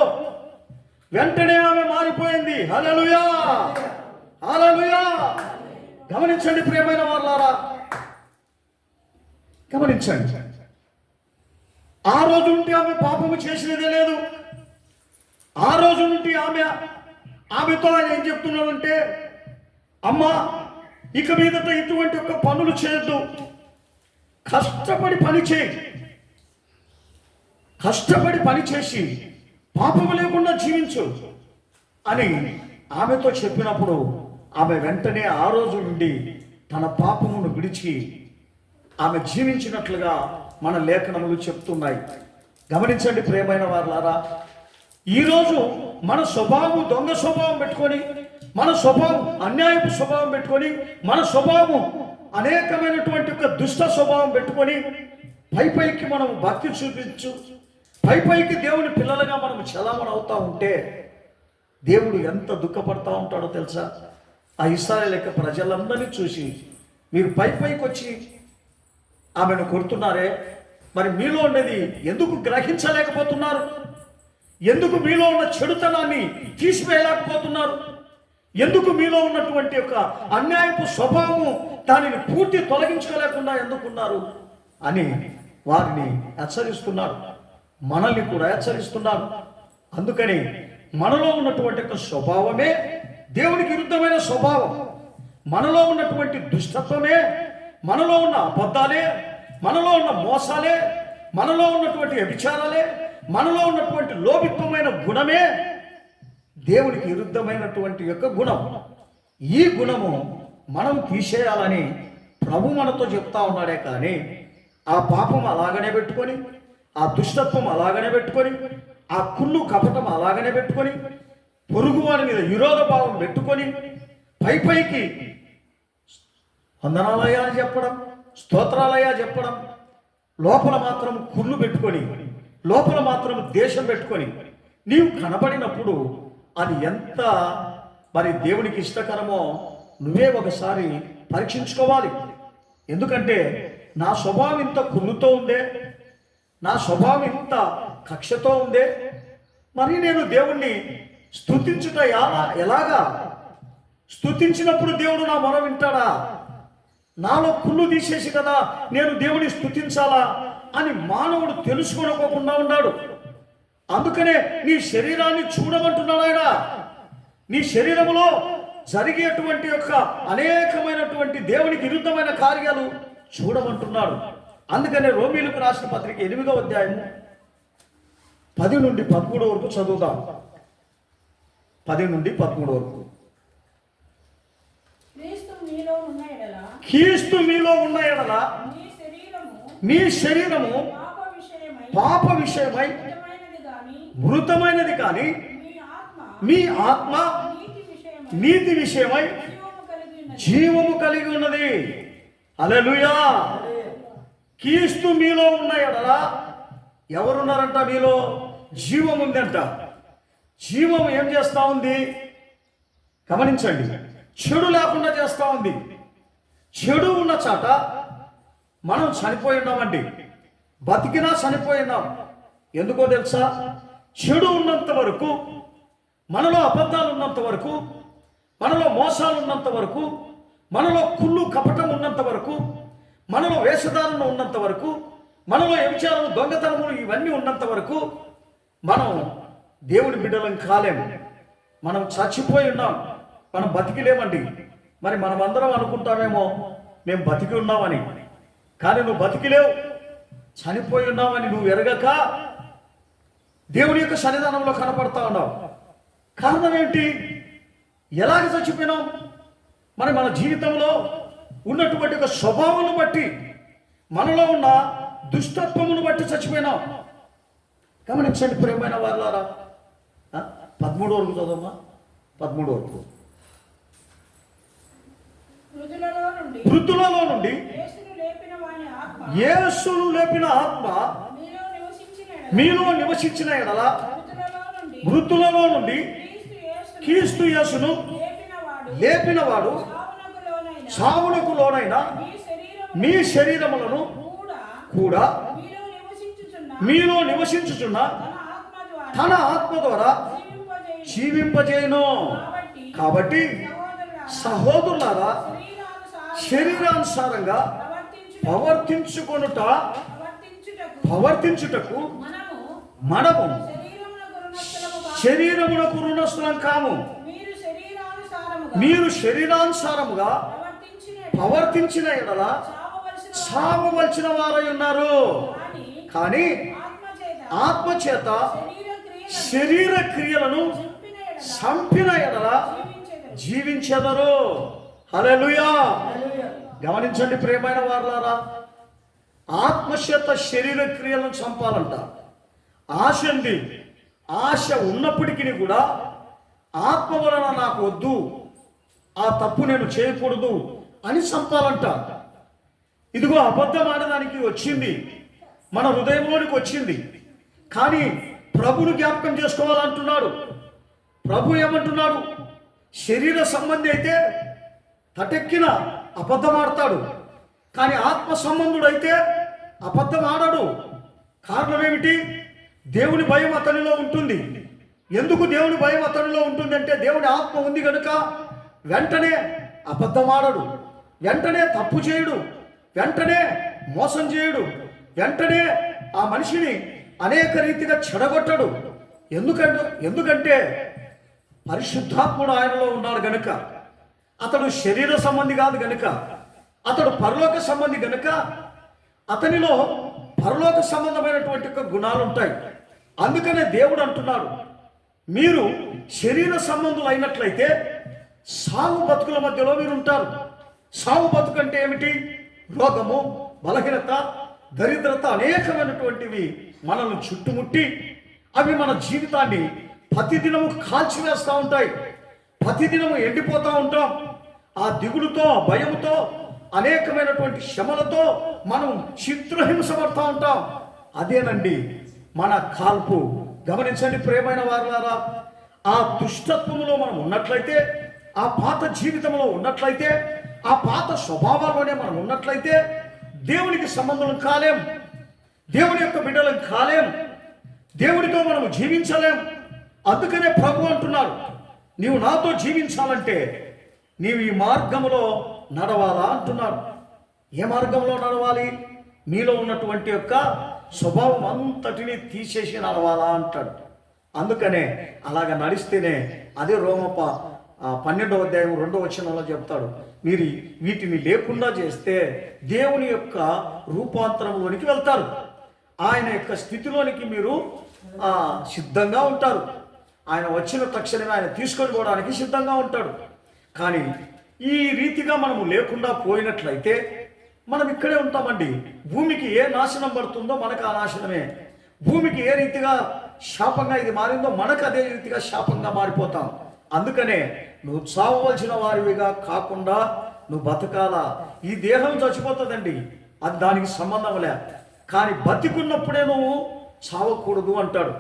వెంటనే ఆమె మారిపోయింది. హల్లెలూయా, హల్లెలూయా. గమనించండి ప్రియమైన వాళ్ళారా, గమనించండి. ఆ రోజు నుండి ఆమె పాపము చేసినదే లేదు. ఆ రోజు నుండి ఆమెతో ఆయన ఏం చెప్తున్నాడంటే, అమ్మా ఇక మీదట ఇటువంటి ఒక పనులు చేయొద్దు, కష్టపడి పని చేయి, కష్టపడి పని చేసి పాపము లేకుండా జీవించు అని ఆమెతో చెప్పినప్పుడు ఆమె వెంటనే ఆ రోజు నుండి తన పాపమును విడిచి ఆమె జీవించినట్లుగా మన లేఖనములు చెప్తున్నాయి. గమనించండి ప్రియమైన వారులారా, ఈరోజు మన స్వభావం దొంగ స్వభావం పెట్టుకొని, మన స్వభావం అన్యాయపు స్వభావం పెట్టుకొని, మన స్వభావం అనేకమైనటువంటి ఒక దుష్ట స్వభావం పెట్టుకొని పైకి మనం భక్తి చూపించు, పైకి దేవుని పిల్లలుగా మనం చలామణి అవుతా ఉంటే దేవుడు ఎంత దుఃఖపడతా ఉంటాడో తెలుసా? ఆ ఇశ్రాయేలు యొక్క ప్రజలందరినీ చూసి మీరు పైకి వచ్చి ఆమెను కొడుతున్నారే, మరి మీలో ఉండేది ఎందుకు గ్రహించలేకపోతున్నారు? ఎందుకు మీలో ఉన్న చెడుతనాన్ని తీసివేయలేకపోతున్నారు? ఎందుకు మీలో ఉన్నటువంటి ఒక అన్యాయపు స్వభావము దానిని పూర్తి తొలగించుకోలేకుండా ఎందుకున్నారు అని వారిని హెచ్చరిస్తున్నారు. మనల్ని కూడా హెచ్చరిస్తున్నారు. అందుకని మనలో ఉన్నటువంటి ఒక స్వభావమే దేవునికి విరుద్ధమైన స్వభావం. మనలో ఉన్నటువంటి దుష్టత్వమే, మనలో ఉన్న అబద్ధాలే, మనలో ఉన్న మోసాలే, మనలో ఉన్నటువంటి వ్యభిచారాలే, మనలో ఉన్నటువంటి లోభిత్వమైన గుణమే దేవునికి విరుద్ధమైనటువంటి యొక్క గుణం. ఈ గుణము మనం తీసేయాలని ప్రభు మనతో చెప్తా ఉన్నాడే కానీ ఆ పాపం అలాగనే పెట్టుకొని, ఆ దుష్టత్వం అలాగనే పెట్టుకొని, ఆ కుళ్ళు కపటం అలాగనే పెట్టుకొని, పొరుగు వారి మీద విరోధ భావం పెట్టుకొని పైకి వందనాలయ అని చెప్పడం, స్తోత్రాలయ చెప్పడం, లోపల మాత్రం కుళ్ళు పెట్టుకొని, లోపల మాత్రం దేశం పెట్టుకొని నీవు కనబడినప్పుడు అది ఎంత మరి దేవునికి ఇష్టకరమో నువ్వే ఒకసారి పరీక్షించుకోవాలి. ఎందుకంటే నా స్వభావం ఇంత కుళ్ళుతో ఉందే, నా స్వభావం ఇంత కక్షతో ఉందే, మరి నేను దేవుణ్ణి స్తుతించుట ఎలాగా? స్తుతించినప్పుడు దేవుడు నా మొర వింటాడా? నాలో కుళ్ళు తీసేసి కదా నేను దేవుని స్తుతించాలా అని మానవుడు తెలుసుకోనుకోకుండా ఉన్నాడు. అందుకనే నీ శరీరాన్ని చూడమంటున్నాడు ఆయన. నీ శరీరములో జరిగేటువంటి యొక్క అనేకమైనటువంటి దేవునికి విరుద్ధమైన కార్యాలు చూడమంటున్నాడు. అందుకనే రోమీయులకు రాసిన పత్రిక 8వ అధ్యాయము 10 నుండి 13 వరకు చదువుదాం. 10 నుండి 13 వరకు. క్రీస్తు మీలో ఉన్న ఎడల మీ శరీరము పాప విషయమై మృతమైనది కానీ మీ ఆత్మ నీతి విషయమై జీవము కలిగి ఉన్నది. హల్లెలూయా. క్రీస్తు మీలో ఉన్న ఎడల ఎవరున్నారంట? మీలో జీవం ఉందంట. జీవం ఏం చేస్తా ఉంది? గమనించండి, చెడు లేకుండా చేస్తా ఉంది. చెడు ఉన్న చాట మనం చనిపోయి ఉన్నామండి. బతికినా చనిపోయి ఉన్నాం. ఎందుకో తెలుసా? చెడు ఉన్నంత వరకు, మనలో అబద్ధాలు ఉన్నంత వరకు, మనలో మోసాలు ఉన్నంత వరకు, మనలో కుళ్ళు కపటం ఉన్నంత వరకు, మనలో వేషధారణ ఉన్నంత వరకు, మనలో వ్యభిచారం దొంగతనములు ఇవన్నీ ఉన్నంత వరకు మనం దేవుని బిడ్డలం కాలేము. మనం చచ్చిపోయి ఉన్నాం, మనం బతికిలేమండి. మరి మనమందరం అనుకుంటామేమో మేము బతికి ఉన్నామని, కానీ నువ్వు బతికిలేవు. చనిపోయి ఉన్నామని నువ్వు ఎరగక దేవుని యొక్క సన్నిధానంలో కనపడతా ఉన్నావు. కారణం ఏంటి? ఎలాగ చచ్చిపోయినాం? మరి మన జీవితంలో ఉన్నటువంటి ఒక స్వభావం బట్టి, మనలో ఉన్న దుష్టత్వమును బట్టి చచ్చిపోయినాం. గమనించండి ప్రియమైన వారులారా. 13 వరకు చదవమ్మా. 13 వరకు. మృతులలో నుండి యేసును లేపిన ఆత్మ మీలో నివసించిన ఎడల, మృతులలో నుండి క్రీస్తు యేసును లేపినవాడు సావునకు లోనైన మీ శరీరములను కూడా మీలో నివసించుచున్న తన ఆత్మ ద్వారా జీవింపజేయును. కాబట్టి సహోదరులారా, శరీరానుసారంగా ప్రవర్తించుటకు మనము శరీరమునకు రుణస్థులం కాము. మీరు శరీరానుసారముగా ప్రవర్తించిన ఎడల చావవలసిన వారై ఉన్నారు. కానీ ఆత్మచేత శరీర క్రియలను చంపిన ఎడల జీవించెదరు. హల్లెలూయా. గమనించండి ప్రియమైన వారులారా, ఆత్మచేత శరీర క్రియలను చంపాలంట. ఆశ ఉంది. ఆశ ఉన్నప్పటికీ కూడా ఆత్మ వలన నాకు వద్దు, ఆ తప్పు నేను చేయకూడదు అని చంపాలంట. ఇదిగో అబద్ధం ఆడడానికి వచ్చింది, మన హృదయంలోనికి వచ్చింది. కానీ ప్రభును జ్ఞాపకం చేసుకోవాలంటున్నాడు. ప్రభు ఏమంటున్నాడు? శరీర సంబంధి అయితే తటెక్కిన అబద్ధం ఆడతాడు, కానీ ఆత్మ సంబంధుడు అయితే అబద్ధం ఆడడు. కారణం ఏమిటి? దేవుని భయం అతనిలో ఉంటుంది. ఎందుకు దేవుని భయం అతనిలో ఉంటుందంటే, దేవుని ఆత్మ ఉంది కనుక వెంటనే అబద్ధం ఆడడు, వెంటనే తప్పు చేయడు, వెంటనే మోసం చేయడు, వెంటనే ఆ మనిషిని అనేక రీతిగా చెడగొట్టడు. ఎందుకంటే పరిశుద్ధాత్ముడు ఆయనలో ఉన్నాడు గనుక. అతడు శరీర సంబంధి కాదు గనుక, అతడు పరలోక సంబంధి గనుక అతనిలో పరలోక సంబంధమైనటువంటి గుణాలు ఉంటాయి. అందుకనే దేవుడు అంటున్నాడు, మీరు శరీర సంబంధులు అయినట్లయితే సాగు బతుకుల మధ్యలో మీరు ఉంటారు. సాగు బతుకు అంటే ఏమిటి? రోగము, బలహీనత, దరిద్రత అనేకమైనటువంటివి మనల్ని చుట్టుముట్టి అవి మన జీవితాన్ని ప్రతిదినము కాల్చివేస్తూ ఉంటాయి. ప్రతిదినము ఎండిపోతూ ఉంటాం. ఆ దిగులుతో, భయంతో, అనేకమైనటువంటి శ్రమలతో మనం చిత్రహింసపడుతూ ఉంటాం. అదేనండి మన కాల్పు. గమనించండి ప్రియమైన వారులారా, ఆ దుష్టత్వములో మనం ఉన్నట్లయితే, ఆ పాత జీవితంలో ఉన్నట్లయితే, ఆ పాత స్వభావాల్లోనే మనం ఉన్నట్లయితే దేవునికి సంబంధం కాలేం, దేవుని యొక్క బిడ్డలం కాలేం, దేవునితో మనము జీవించలేం. అందుకనే ప్రభు అంటున్నాడు, నీవు నాతో జీవించాలంటే నీవు ఈ మార్గంలో నడవాలా అంటున్నాడు. ఏ మార్గంలో నడవాలి? మీలో ఉన్నటువంటి యొక్క స్వభావం అంతటిని తీసేసి నడవాలా అంటాడు. అందుకనే అలాగ నడిస్తేనే, అదే రోమప 12వ అధ్యాయం 2వ వచనంలో చెప్తాడు, మీరు వీటిని లేకుండా చేస్తే దేవుని యొక్క రూపాంతరంలోనికి వెళ్తారు, ఆయన యొక్క స్థితిలోనికి మీరు సిద్ధంగా ఉంటారు. ఆయన వచ్చిన తక్షణమే ఆయన తీసుకొని పోవడానికి సిద్ధంగా ఉంటాడు. కానీ ఈ రీతిగా మనము లేకుండా పోయినట్లయితే మనం ఇక్కడే ఉంటామండి. భూమికి ఏ నాశనం పడుతుందో మనకు ఆ నాశనమే. భూమికి ఏ రీతిగా శాపంగా ఇది మారిందో మనకు అదే రీతిగా శాపంగా మారిపోతాం. అందుకనే నువ్వు చావవలసిన వారివిగా కాకుండా నువ్వు బతకాలా. ఈ దేహం చచ్చిపోతుందండి, అది దానికి సంబంధం లే. కానీ బతికున్నప్పుడే నువ్వు చావకూడదు అంటాడు.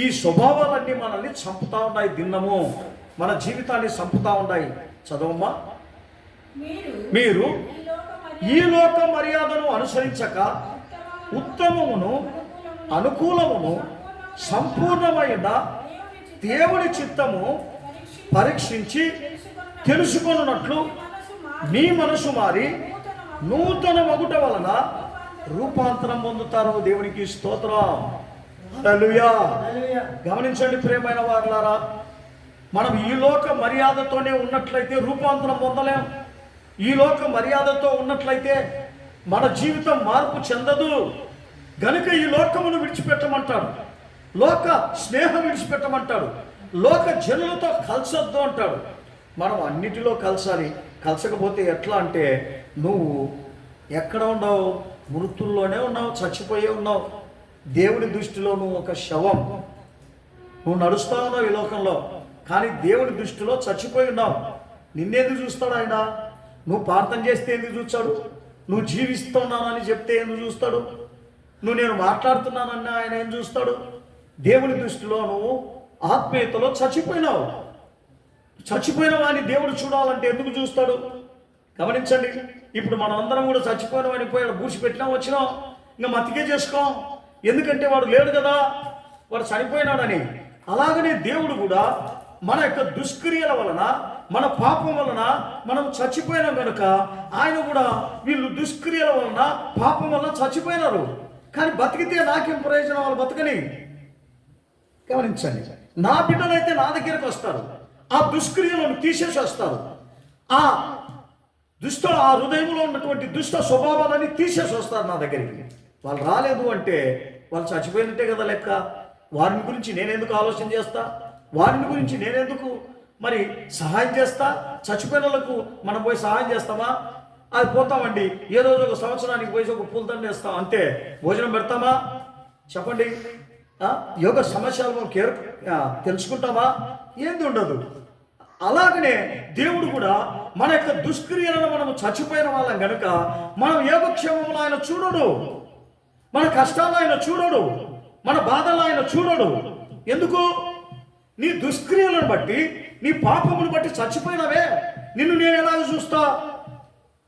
ఈ స్వభావాలన్నీ మనల్ని చంపుతా ఉన్నాయి. దిన్నము మన జీవితాన్ని చంపుతా ఉన్నాయి. చదవమ్మా. మీరు ఈ లోక మర్యాదను అనుసరించక ఉత్తమమును అనుకూలమును సంపూర్ణమైన దేవుని చిత్తము పరీక్షించి తెలుసుకొనున్నట్లు మీ మనసు మారి నూతన మగుట వలన రూపాంతరం పొందుతారు. దేవునికి స్తోత్రం. హల్లెలూయా. గమనించండి ప్రియమైన వారులారా, మనం ఈ లోక మర్యాదతోనే ఉన్నట్లయితే రూపాంతరం పొందలేం. ఈ లోక మర్యాదతో ఉన్నట్లయితే మన జీవితం మార్పు చెందదు. గనుక ఈ లోకమును విడిచిపెట్టమంటాడు, లోక స్నేహం విడిచిపెట్టమంటాడు, లోక జనులతో కలసొద్దు అంటాడు. మనం అన్నిటిలో కలసాలి. కలసకపోతే ఎట్లా అంటే నువ్వు ఎక్కడ ఉన్నావు? మృతుల్లోనే ఉన్నావు, చచ్చిపోయే ఉన్నావు. దేవుని దృష్టిలో నువ్వు ఒక శవం. నువ్వు నడుస్తా ఉన్నావు ఈ లోకంలో, కానీ దేవుని దృష్టిలో చచ్చిపోయి ఉన్నావు. నిన్నెందుకు చూస్తాడు ఆయన? నువ్వు ప్రార్థన చేస్తే ఎందుకు చూస్తాడు? నువ్వు జీవిస్తున్నానని చెప్తే ఎందుకు చూస్తాడు? నువ్వు నేను మాట్లాడుతున్నానని ఆయన ఏం చూస్తాడు? దేవుని దృష్టిలో నువ్వు ఆత్మీయతలో చచ్చిపోయినావు. చచ్చిపోయిన వాడిని దేవుడు చూడాలంటే ఎందుకు చూస్తాడు? గమనించండి. ఇప్పుడు మనం అందరం కూడా చచ్చిపోయిన వాడిని పోయి పూడ్చిపెట్టినా వచ్చినాం, ఇంకా మతికే చేసుకోం. ఎందుకంటే వాడు లేడు కదా, వాడు చనిపోయినాడని. అలాగనే దేవుడు కూడా మన యొక్క దుష్క్రియల వలన, మన పాపం వలన మనం చచ్చిపోయినాం కనుక ఆయన కూడా వీళ్ళు దుష్క్రియల వలన, పాపం వలన చచ్చిపోయినారు. కానీ బతికితే నాకేం ప్రయోజనం? వాళ్ళు బతకని. గమనించండి. నా బిడ్డలైతే నా దగ్గరకు వస్తారు, ఆ దుష్క్రియలను తీసేసి వస్తారు, ఆ హృదయంలో ఉన్నటువంటి దుష్ట స్వభావాలని తీసేసి వస్తారు నా దగ్గరికి. వాళ్ళు రాలేదు అంటే వాళ్ళు చచ్చిపోయినట్టే కదా లెక్క. వారిని గురించి నేనెందుకు ఆలోచన చేస్తా? వారిని గురించి నేనెందుకు మరి సహాయం చేస్తా? చచ్చిపోయిన వాళ్ళకు మనం పోయి సహాయం చేస్తామా? అది పోతామండి. ఏ రోజు ఒక సంవత్సరానికి పోయి ఒక పూలదండ వేస్తాం అంతే. భోజనం పెడతామా? చెప్పండి. యోగ సమస్యలు మనం తెలుసుకుంటామా? ఏంది ఉండదు. అలాగనే దేవుడు కూడా మన యొక్క దుష్క్రియలను మనము చచ్చిపోయిన వాళ్ళం కనుక మనం యోగక్షేమంలో ఆయన చూడడు, మన కష్టాలు ఆయన చూడడు, మన బాధలు ఆయన చూడడు. ఎందుకు? నీ దుష్క్రియలను బట్టి, నీ పాపమును బట్టి చచ్చిపోయినవే. నిన్ను నేను ఎలాగ చూస్తా?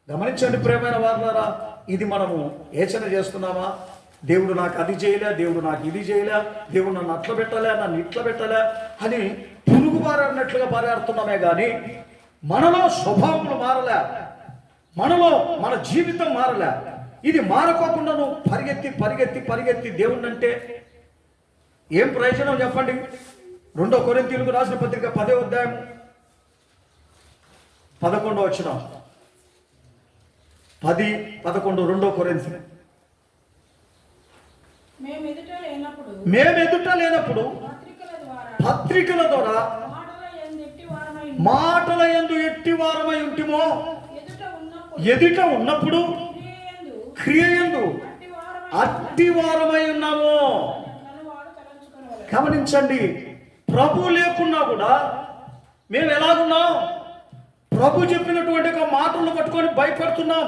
గమనించండి ప్రియమైన వారులారా, ఇది మనము ఏచన చేస్తున్నామా? దేవుడు నాకు అది చేయలే, దేవుడు నాకు ఇది చేయలే, దేవుడు నన్ను అట్లా పెట్టలే, నన్ను ఇట్లా పెట్టలే అని పురుగు పారాడినట్లుగా పారాడుతున్నామే కానీ మనలో స్వభావములు మారలే, మనలో మన జీవితం మారలే. ఇది మారకోకుండా నువ్వు పరిగెత్తి పరిగెత్తి పరిగెత్తి దేవుణ్ణి అంటే ఏం ప్రయోజనం చెప్పండి? 2 కొరింథీయులకు రాసిన పత్రిక 10వ అధ్యాయం 11వ వచనం. 10:11 2 కొరింథీ. మేమెదుట లేనప్పుడు పత్రికల ద్వారా మాటల యందు ఎట్టి వారమై ఉంటిమో, ఎదుట ఉన్నప్పుడు క్రియ యందు అట్టి వారమై ఉన్నాము. గమనించండి. ప్రభు లేకున్నా కూడా మేము ఎలాగున్నాం? ప్రభు చెప్పినటువంటి ఒక మాటలను పట్టుకొని భయపడుతున్నాం.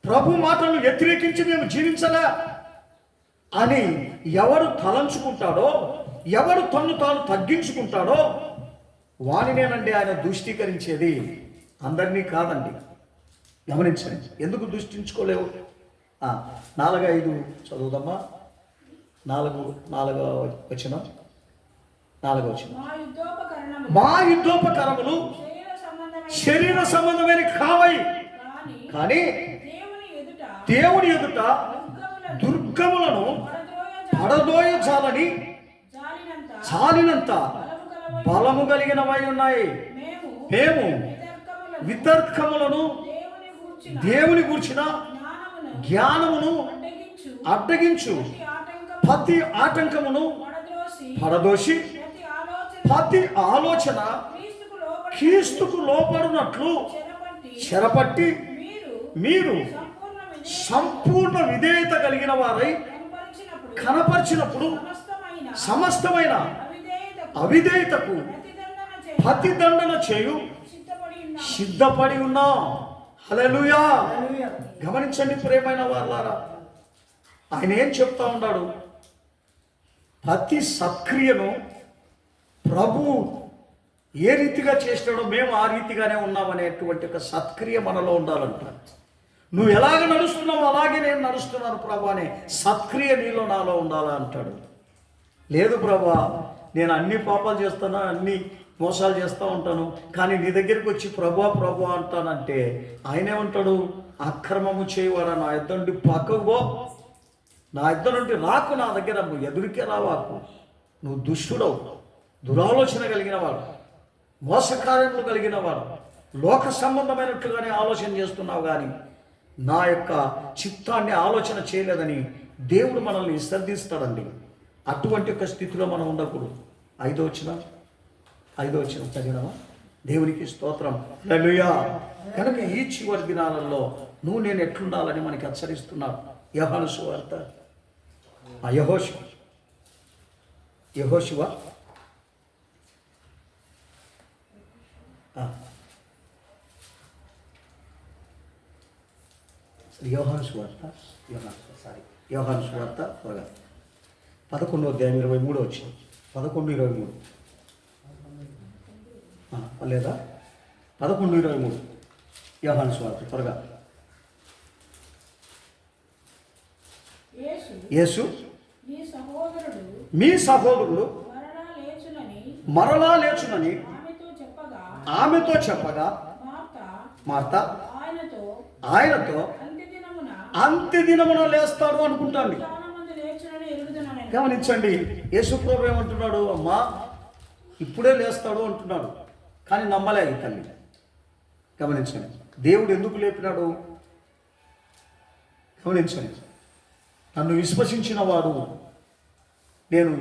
ప్రభు మాటలను వ్యతిరేకించి మేము జీవించలే అని ఎవరు తలంచుకుంటాడో, ఎవరు తన్ను తాను తగ్గించుకుంటాడో వానినేనండి ఆయన దుష్టీకరించేది, అందరినీ కాదండి. గమనించండి. ఎందుకు దృష్టించుకోలేవు? 4:5 చదువుదమ్మా. 4వ వచనం. మా యుద్ధోపకరములు శరీర సంబంధమైన కావై, కానీ దేవుని ఎదుట దుర్గములను పడదోయజాలని చాలినంత బలము కలిగినవై ఉన్నాయి. మేము వితర్కములను, దేవుని గూర్చిన జ్ఞానమును అడ్డగించు ప్రతి ఆటంకమును పడదోసి ప్రతి ఆలోచన క్రీస్తుకు లోపడినట్లు చెరపట్టి మీరు సంపూర్ణ విధేయత కలిగిన వారై కనపరిచినప్పుడు సమస్తమైన అవిధేయతకు ప్రతిదండన చేయు సిద్ధపడి ఉన్నాం. హల్లెలూయా. గమనించండి ప్రియమైన వాళ్ళారా, ఆయన ఏం చెప్తా ఉన్నాడు? ప్రతి సత్క్రియను ప్రభు ఏ రీతిగా చేసినాడో మేము ఆ రీతిగానే ఉన్నామనేటువంటి ఒక సత్క్రియ మనలో ఉండాలంట. నువ్వు ఎలాగ నడుస్తున్నావు అలాగే నేను నడుస్తున్నాను ప్రభా అనే సత్క్రియ నీలో నాలో ఉండాలా అంటాడు. లేదు ప్రభా, నేను అన్ని పాపాలు చేస్తాను, అన్ని మోసాలు చేస్తూ ఉంటాను, కానీ నీ దగ్గరికి వచ్చి ప్రభా ప్రభా అంటానంటే ఆయన ఏమంటాడు? అక్రమము చేయవాడా, నా ఇద్దరు నుండి పక్కకు పో, నా ఇద్దరు నుండి రాకు, నా దగ్గర ఎదురికే రావాకు. నువ్వు దుష్టుడవు, దురాలోచన కలిగిన వాడు, మోసకార్యములు కలిగిన వాడు, లోక సంబంధమైనట్లుగానే ఆలోచన చేస్తున్నావు కానీ నా యొక్క చిత్తాన్ని ఆలోచన చేయలేదని దేవుడు మనల్ని విసర్జిస్తాడండి. అటువంటి ఒక స్థితిలో మనం ఉండకూడదు. 5వ వచనం చదివినావా? దేవునికి స్తోత్రం, హల్లెలూయా. కనుక ఈ చివరి దినాలలో నువ్వు నేను ఎట్లుండాలని మనకి హెచ్చరిస్తున్నాడు యోహాను సువార్త. యెహోషువ యోహాను సువార్త త్వరగా 11వ అధ్యాయం 23 వచ్చింది. 11:23 లేదా 11:23 యోహాను సువార్త త్వరగా. యేసు మీ సహోదరుడు మరలా లేచునని ఆమెతో చెప్పగా మార్త ఆయనతో అంత్యదినమున లేస్తాడు అనుకుంటాండి. గమనించండి, యేసు ప్రభు ఏమంటున్నాడు? అమ్మా ఇప్పుడే లేస్తాడు అంటున్నాడు, కానీ నమ్మలే ఈ తల్లి. గమనించండి, దేవుడు ఎందుకు లేపినాడు? గమనించండి, నన్ను విశ్వసించిన వాడు నేను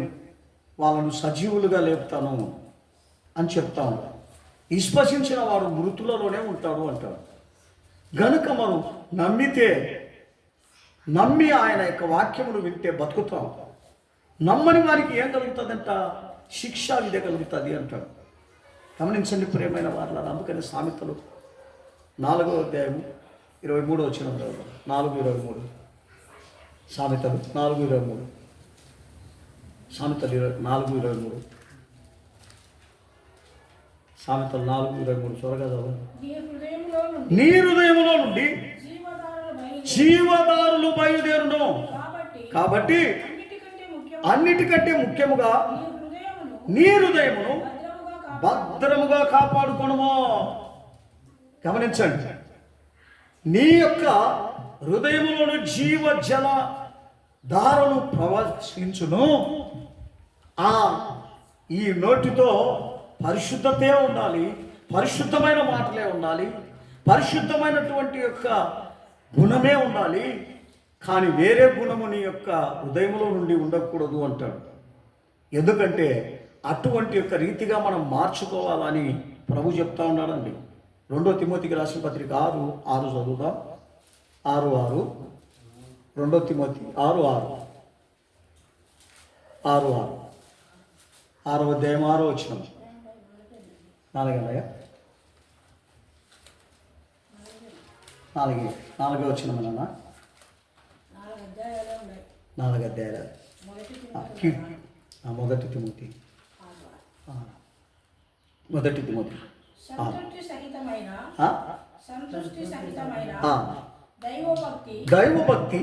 వాళ్ళను సజీవులుగా లేపుతాను అని చెప్తాను. విశ్వసించిన వాడు మృతులలోనే ఉంటాడు అంటాడు. గనుక మనం నమ్మి ఆయన యొక్క వాక్యమును వింటే బతుకుతాం. నమ్మని వారికి ఏం కలుగుతుందంట? శిక్షా విధి కలుగుతుంది అంటాడు. గమనించండి ప్రియమైన వారులారా, అందుకని సామెతలు 4వ అధ్యాయం 23 వచనం 4:23 సామెతలు 4:23 సామెతలు 4:23 సామెతలు 4:23 త్వరగా చదవండి. నీ హృదయములో నుండి జీవదారులు బయలుదేరును, కాబట్టి అన్నిటికంటే ముఖ్యముగా నీ హృదయమును భద్రముగా కాపాడుకొనుము. గమనించండి, నీ యొక్క హృదయములోని జీవజల దారులు ప్రవహించును. ఈ నోటితో పరిశుద్ధతే ఉండాలి, పరిశుద్ధమైన మాటలే ఉండాలి, పరిశుద్ధమైనటువంటి యొక్క గుణమే ఉండాలి. కానీ వేరే గుణము నీ యొక్క హృదయంలో నుండి ఉండకూడదు అంటాడు. ఎందుకంటే అటువంటి యొక్క రీతిగా మనం మార్చుకోవాలని ప్రభు చెప్తా ఉన్నాడండి. 2వ తిమోతికి రాసిన పత్రిక 6:6 చదువుదాం. 6:6 2వ తిమోతి 6:6 6వ అధ్యాయం 6వ వచనం 4వ వచనం నాన్న 4 అధ్యాయాలు 1 తిమోతి దైవభక్తి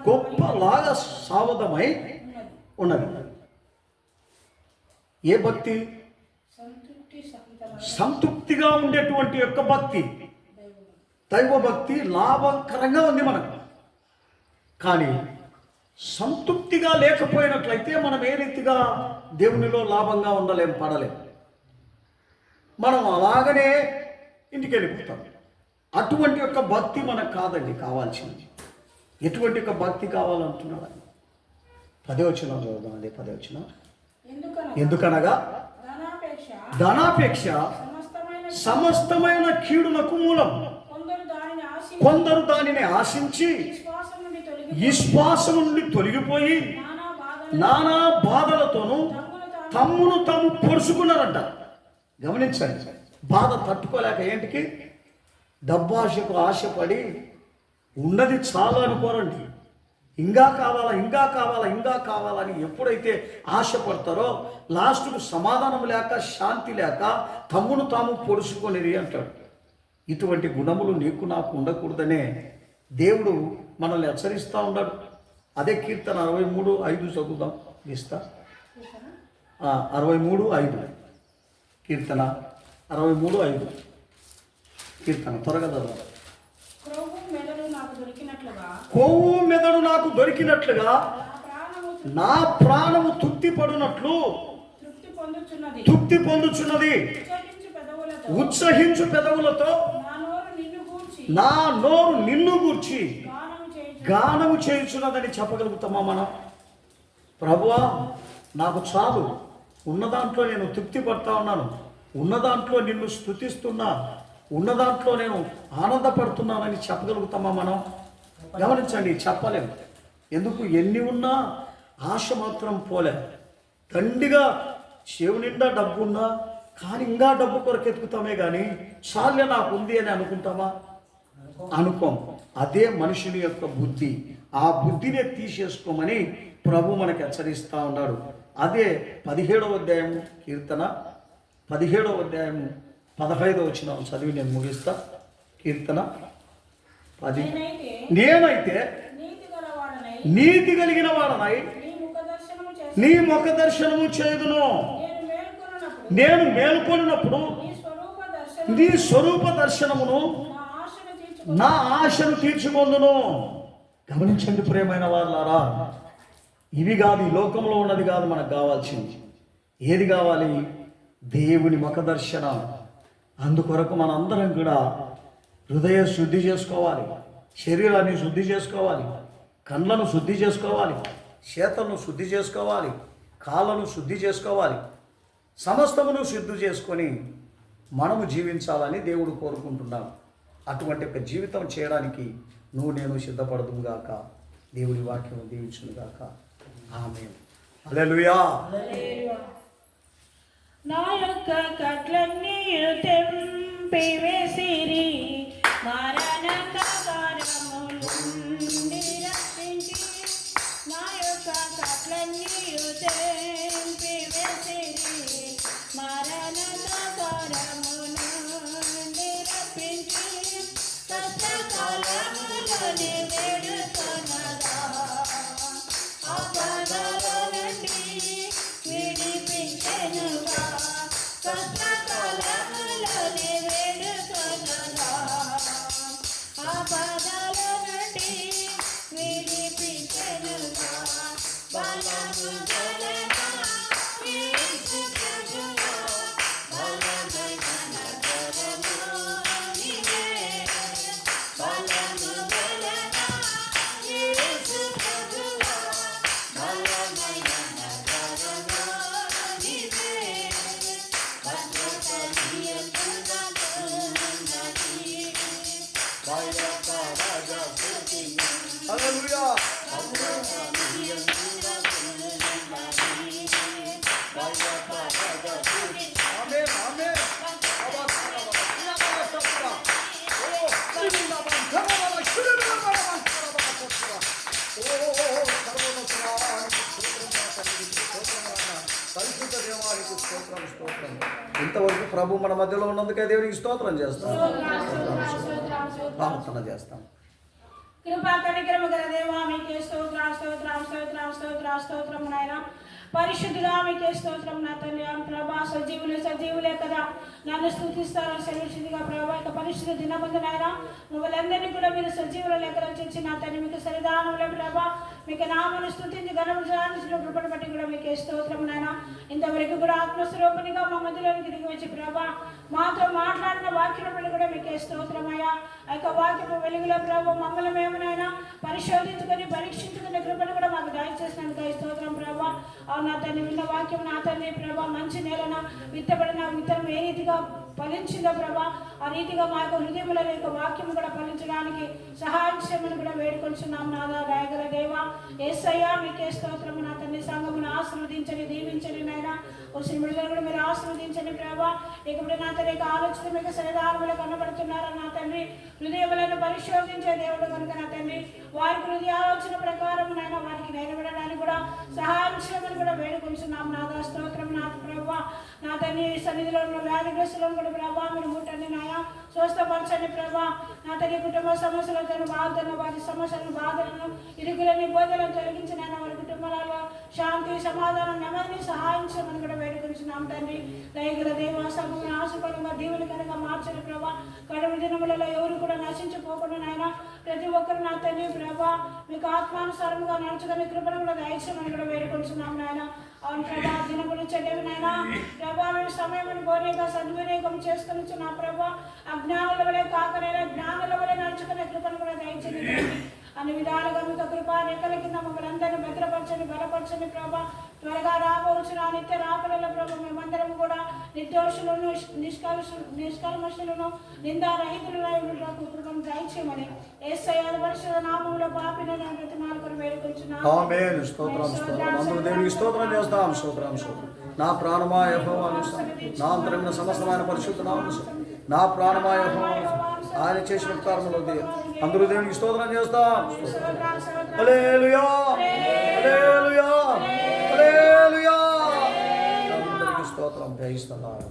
గొప్ప లాభ సాధమై ఉన్నది. ఏ భక్తి? సంతృప్తిగా ఉండేటువంటి యొక్క భక్తి, దైవభక్తి లాభకరంగా ఉంది మనకు. కానీ సంతృప్తిగా లేకపోయినట్లయితే మనం ఏ రీతిగా దేవునిలో లాభంగా ఉండలేం, పడలేం. మనం అలాగనే ఇంటికి వెళ్ళిపోతాం. అటువంటి యొక్క భక్తి మనకు కాదండి కావాల్సింది. ఎటువంటి యొక్క భక్తి కావాలంటున్నాడు? 10వ వచనం చదువుదాం. అదే 10వ వచనం. ఎందుకనగా ధనాపేక్ష సమస్తమైన కీడులకు మూలం. కొందరు దానిని ఆశించి విశ్వాసం నుండి తొలగిపోయి నానా బాధలతోనూ తమ్మును తాము పొడుచుకున్నారంట. గమనించండి, బాధ తట్టుకోలేక ఏంటికి డబ్బాశకు ఆశపడి ఉన్నది చాలా అనుకోరండి. ఇంకా కావాలా ఇంకా కావాలా ఇంకా కావాలని ఎప్పుడైతే ఆశపడతారో లాస్ట్కు సమాధానం లేక శాంతి లేక తమ్మును తాము పొడుచుకొనిరి అంటాడు. ఇటువంటి గుణములు నీకు నాకు ఉండకూడదనే దేవుడు మనల్ని హెచ్చరిస్తూ ఉన్నాడు. అదే కీర్తన 63:5 చదువుదాం. ఇస్తా 63:5 కీర్తన 63:5 కీర్తన త్వరగా చదవాలి. కొవ్వు మెదడు నాకు దొరికినట్లుగా నా ప్రాణము తృప్తి పొందుచున్నది. ఉత్సహించు పెదవులతో నా నోరు నిన్ను గూర్చి గానము చేయుచున్నదని చెప్పగలుగుతామా మనం? ప్రభువా నాకు చాలు, ఉన్న దాంట్లో నేను తృప్తి పడతా ఉన్నాను, ఉన్న దాంట్లో నిన్ను స్తుతిస్తున్నా, ఉన్న దాంట్లో నేను ఆనందపడుతున్నానని చెప్పగలుగుతామా మనం? గమనించండి, చెప్పలేము. ఎందుకు? ఎన్ని ఉన్నా ఆశ మాత్రం పోలే. దండిగా చెవు నిండా డబ్బు ఉన్నా కానీ ఇంకా డబ్బు కొరకు ఎత్తుకుతామే కానీ చాలే నాకు ఉంది అని అనుకుంటామా? అనుకోం. అదే మనుషుని యొక్క బుద్ధి. ఆ బుద్ధినే తీసేసుకోమని ప్రభు మనకు హెచ్చరిస్తూ ఉన్నాడు. అదే 17వ అధ్యాయము కీర్తన 17వ అధ్యాయము 15వ వచనం చదివి నేను ముగిస్తా. కీర్తన 10. నేనైతే నీతి కలిగిన వాడనై నీ ముఖ దర్శనము చేయుదును. నేను మేల్కొన్నప్పుడు నీ స్వరూప దర్శనమును నా ఆశను తీర్చుకొందును. గమనించండి ప్రియమైన వాళ్ళారా, ఇవి కాదు, ఈ లోకంలో ఉన్నది కాదు మనకు కావాల్సింది. ఏది కావాలి? దేవుని ముఖ దర్శనం. అందుకొరకు మనందరం కూడా హృదయ శుద్ధి చేసుకోవాలి, శరీరాన్ని శుద్ధి చేసుకోవాలి, కళ్ళను శుద్ధి చేసుకోవాలి, చేతలను శుద్ధి చేసుకోవాలి, కాళ్ళను శుద్ధి చేసుకోవాలి. సమస్తమును శుద్ధి చేసుకొని మనము జీవించాలని దేవుడు కోరుకుంటున్నాడు. అటువంటి ఒక జీవితం చేయడానికి నువ్వు నేను సిద్ధపడదుము గాక. దేవుడి వాక్యం దీవించును గాక. ఆమేన్. హల్లెలూయా. నా యొక్క కట్లన్నీ తెంపివేసిరి, మరణక కారములుండి రక్షించి. నా యొక్క కట్లన్నీ తెంపివేసిరి, మరణక కారములుండి రక్షించి. కష్టకాలములోని వేడుకొనగా ఆపదల నుండి విడిపించెనుగా. కష్టకాలములోని వేడుకొనగా ఆపదల నుండి విడిపించెనుగా. బలము గలగా యేసు ప్రభువా, బలమైన నగరము నీవే. బలము గలగా యేసు ప్రభువా, బలమైన నగరము నీవే. భద్రత నీయందున ఉన్నది, భయపడక స్తుతించు. హల్లెలూయా. భద్రత నీయందున ఉన్నది, భయపడక స్తుతించు. ఆమేన్. ఆమేన్. పరిశుద్ధ దేవానికి స్తోత్రం, స్తోత్రం. ఇంతవరకు ప్రభు మన మధ్యలో ఉన్నందుకే దేవునికి స్తోత్రం చేస్తాం, ప్రార్థన చేస్తాం. కృపా కనికరము గల దేవా, మీకే స్తోత్రం స్తోత్రం స్తోత్రం స్తోత్రం స్తోత్రం నాయన. పరిశుద్ధుడా మీకే స్తోత్రం నా తండ్రి. ప్రభా సజీవులే కదా నన్ను స్తుతిస్తారో సెలవుగా ప్రభా. ఇక పరిశుద్ధ దినబంధు నాయన, నువ్వులందరినీ కూడా మీరు సజీవుల లెక్కలు వచ్చి నా తండ్రి మీకు సరిదానంలో ప్రభా మీకు నామను స్తుతించి గణించిన కృపను బట్టి కూడా మీకే స్తోత్రం నాయన. ఇంతవరకు కూడా ఆత్మస్వరూపినిగా మా మధ్యలోనికి దిగి వచ్చి ప్రభా మాతో మాట్లాడిన వాక్యం బట్టి కూడా మీకే స్తోత్రమయ్యా. ఆ యొక్క వాక్యము వెలుగులో ప్రభు మమ్మల్ని మేమునైనా పరిశోధించుకొని పరీక్షించుకునే కృపను కూడా మాకు దయచేసినందుకు స్తోత్రం ప్రభా. నా తండ్రి విన్న వాక్యం నా తండ్రి ప్రభా మంచి నేలన విత్తబడిన విత్తనం ఏ రీతిగా ఫలించిందో ప్రభా, ఆ రీతిగా మా యొక్క హృదయంలో యొక్క వాక్యం కూడా ఫలించడానికి సహాయం చేయమని కూడా వేడుకొంచున్నాం నాదా. దయగల దేవా యేసయ్యా మీకే స్తోత్రము నా తండ్రి. సంఘమును ఆశీర్వదించని దీవించని నాయన. వచ్చిన బిడ్డలను కూడా మీరు ఆశీర్వదించని ప్రభా. ఇకప్పుడు నా తండ్రి యొక్క ఆలోచన మీకు సరిదానములు కనబడుతున్నారా నా తండ్రి. హృదయములను పరిశోధించే దేవుడు కనుక నా తండ్రి వారికి హృదయ ఆలోచన ప్రకారం నాయన వారికి నిలబడడానికి కూడా సహాయం చేయమని కూడా వేడుకొంచున్నాం నాదా. స్తోత్రం నా ప్రభా. నా తండ్రి సన్నిధిలో ఉన్న వ్యాధిగ్రస్తులను కూడా ప్రభా మీరు ముట్టండి నాయా, స్వస్థపరచండి ప్రభా. నా తండ్రి కుటుంబ సమస్యలతో బాధలను వారి సమస్యలను బాధలను ఇరుగులని బోధలను తొలగించిన వారి కుటుంబాలలో శాంతి సమాధానం నెమ్మదిని సహాయం చేయమని కూడా వేడుకొంచున్నాం తండ్రి. దయగల దేవ సంఘమును ఆశపరంగా దీవుని కనుక మార్చని ప్రభా. కడమ దినములలో ఎవరు కూడా నశించిపోకుండా నాయన ప్రతి ఒక్కరు నా తండ్రి ప్రభా మీకు ఆత్మానుసారంగా నడుచుకునే కృపను కూడా దయచేయమని కూడా వేడుకొంచున్నాం నాయన. అవును ప్రభా దినములు చెడ్డవి నాయన ప్రభా మేము సమయం కోరేగా సద్వినియోగం చేసుకుని నా ప్రభా అజ్ఞానుల వలె కాకనైనా జ్ఞానుల వలె నడుచుకునే కృపను కూడా దయచేయండి. అన్ని విధాలుగా మీకు కృపా రెక్కల కింద మమ్మల్ని అందరినీ భద్రపరచండి, బలపరచండి ప్రభా. త్వరగా రాబోచున్న నిత్య రాకడల ప్రభు మేమందరం కూడా నిర్దోషులను, నిష్కల్మషులను, నిందారహితులై ఉండటకు కృపను దయచేయమని యేసయ్య పరిశుద్ధ నామములో పాపినైన బ్రతిమాలుకొని వేడుకొంచున్నాము. ఆమేన్. స్తోత్రం స్తోత్రం. అందరూ దేవునికి స్తోత్రం చేస్తాం. స్తోత్రం స్తోత్రం. నా ప్రాణమా యెహోవాను స్తుతించు. నా అంతరంగ సమస్తమైన పరిశుద్ధ నామమును స్తుతించు. నా ప్రాణమా యెహోవాను స్తుతించు. ఆయన చేసిన ఉపకారములు అందరూ దేవునికి స్తోత్రం చేస్తాం. హల్లెలూయా, హల్లెలూయా, హల్లెలూయా. అందరికీ స్తోత్రం. జయిస్తున్నాను.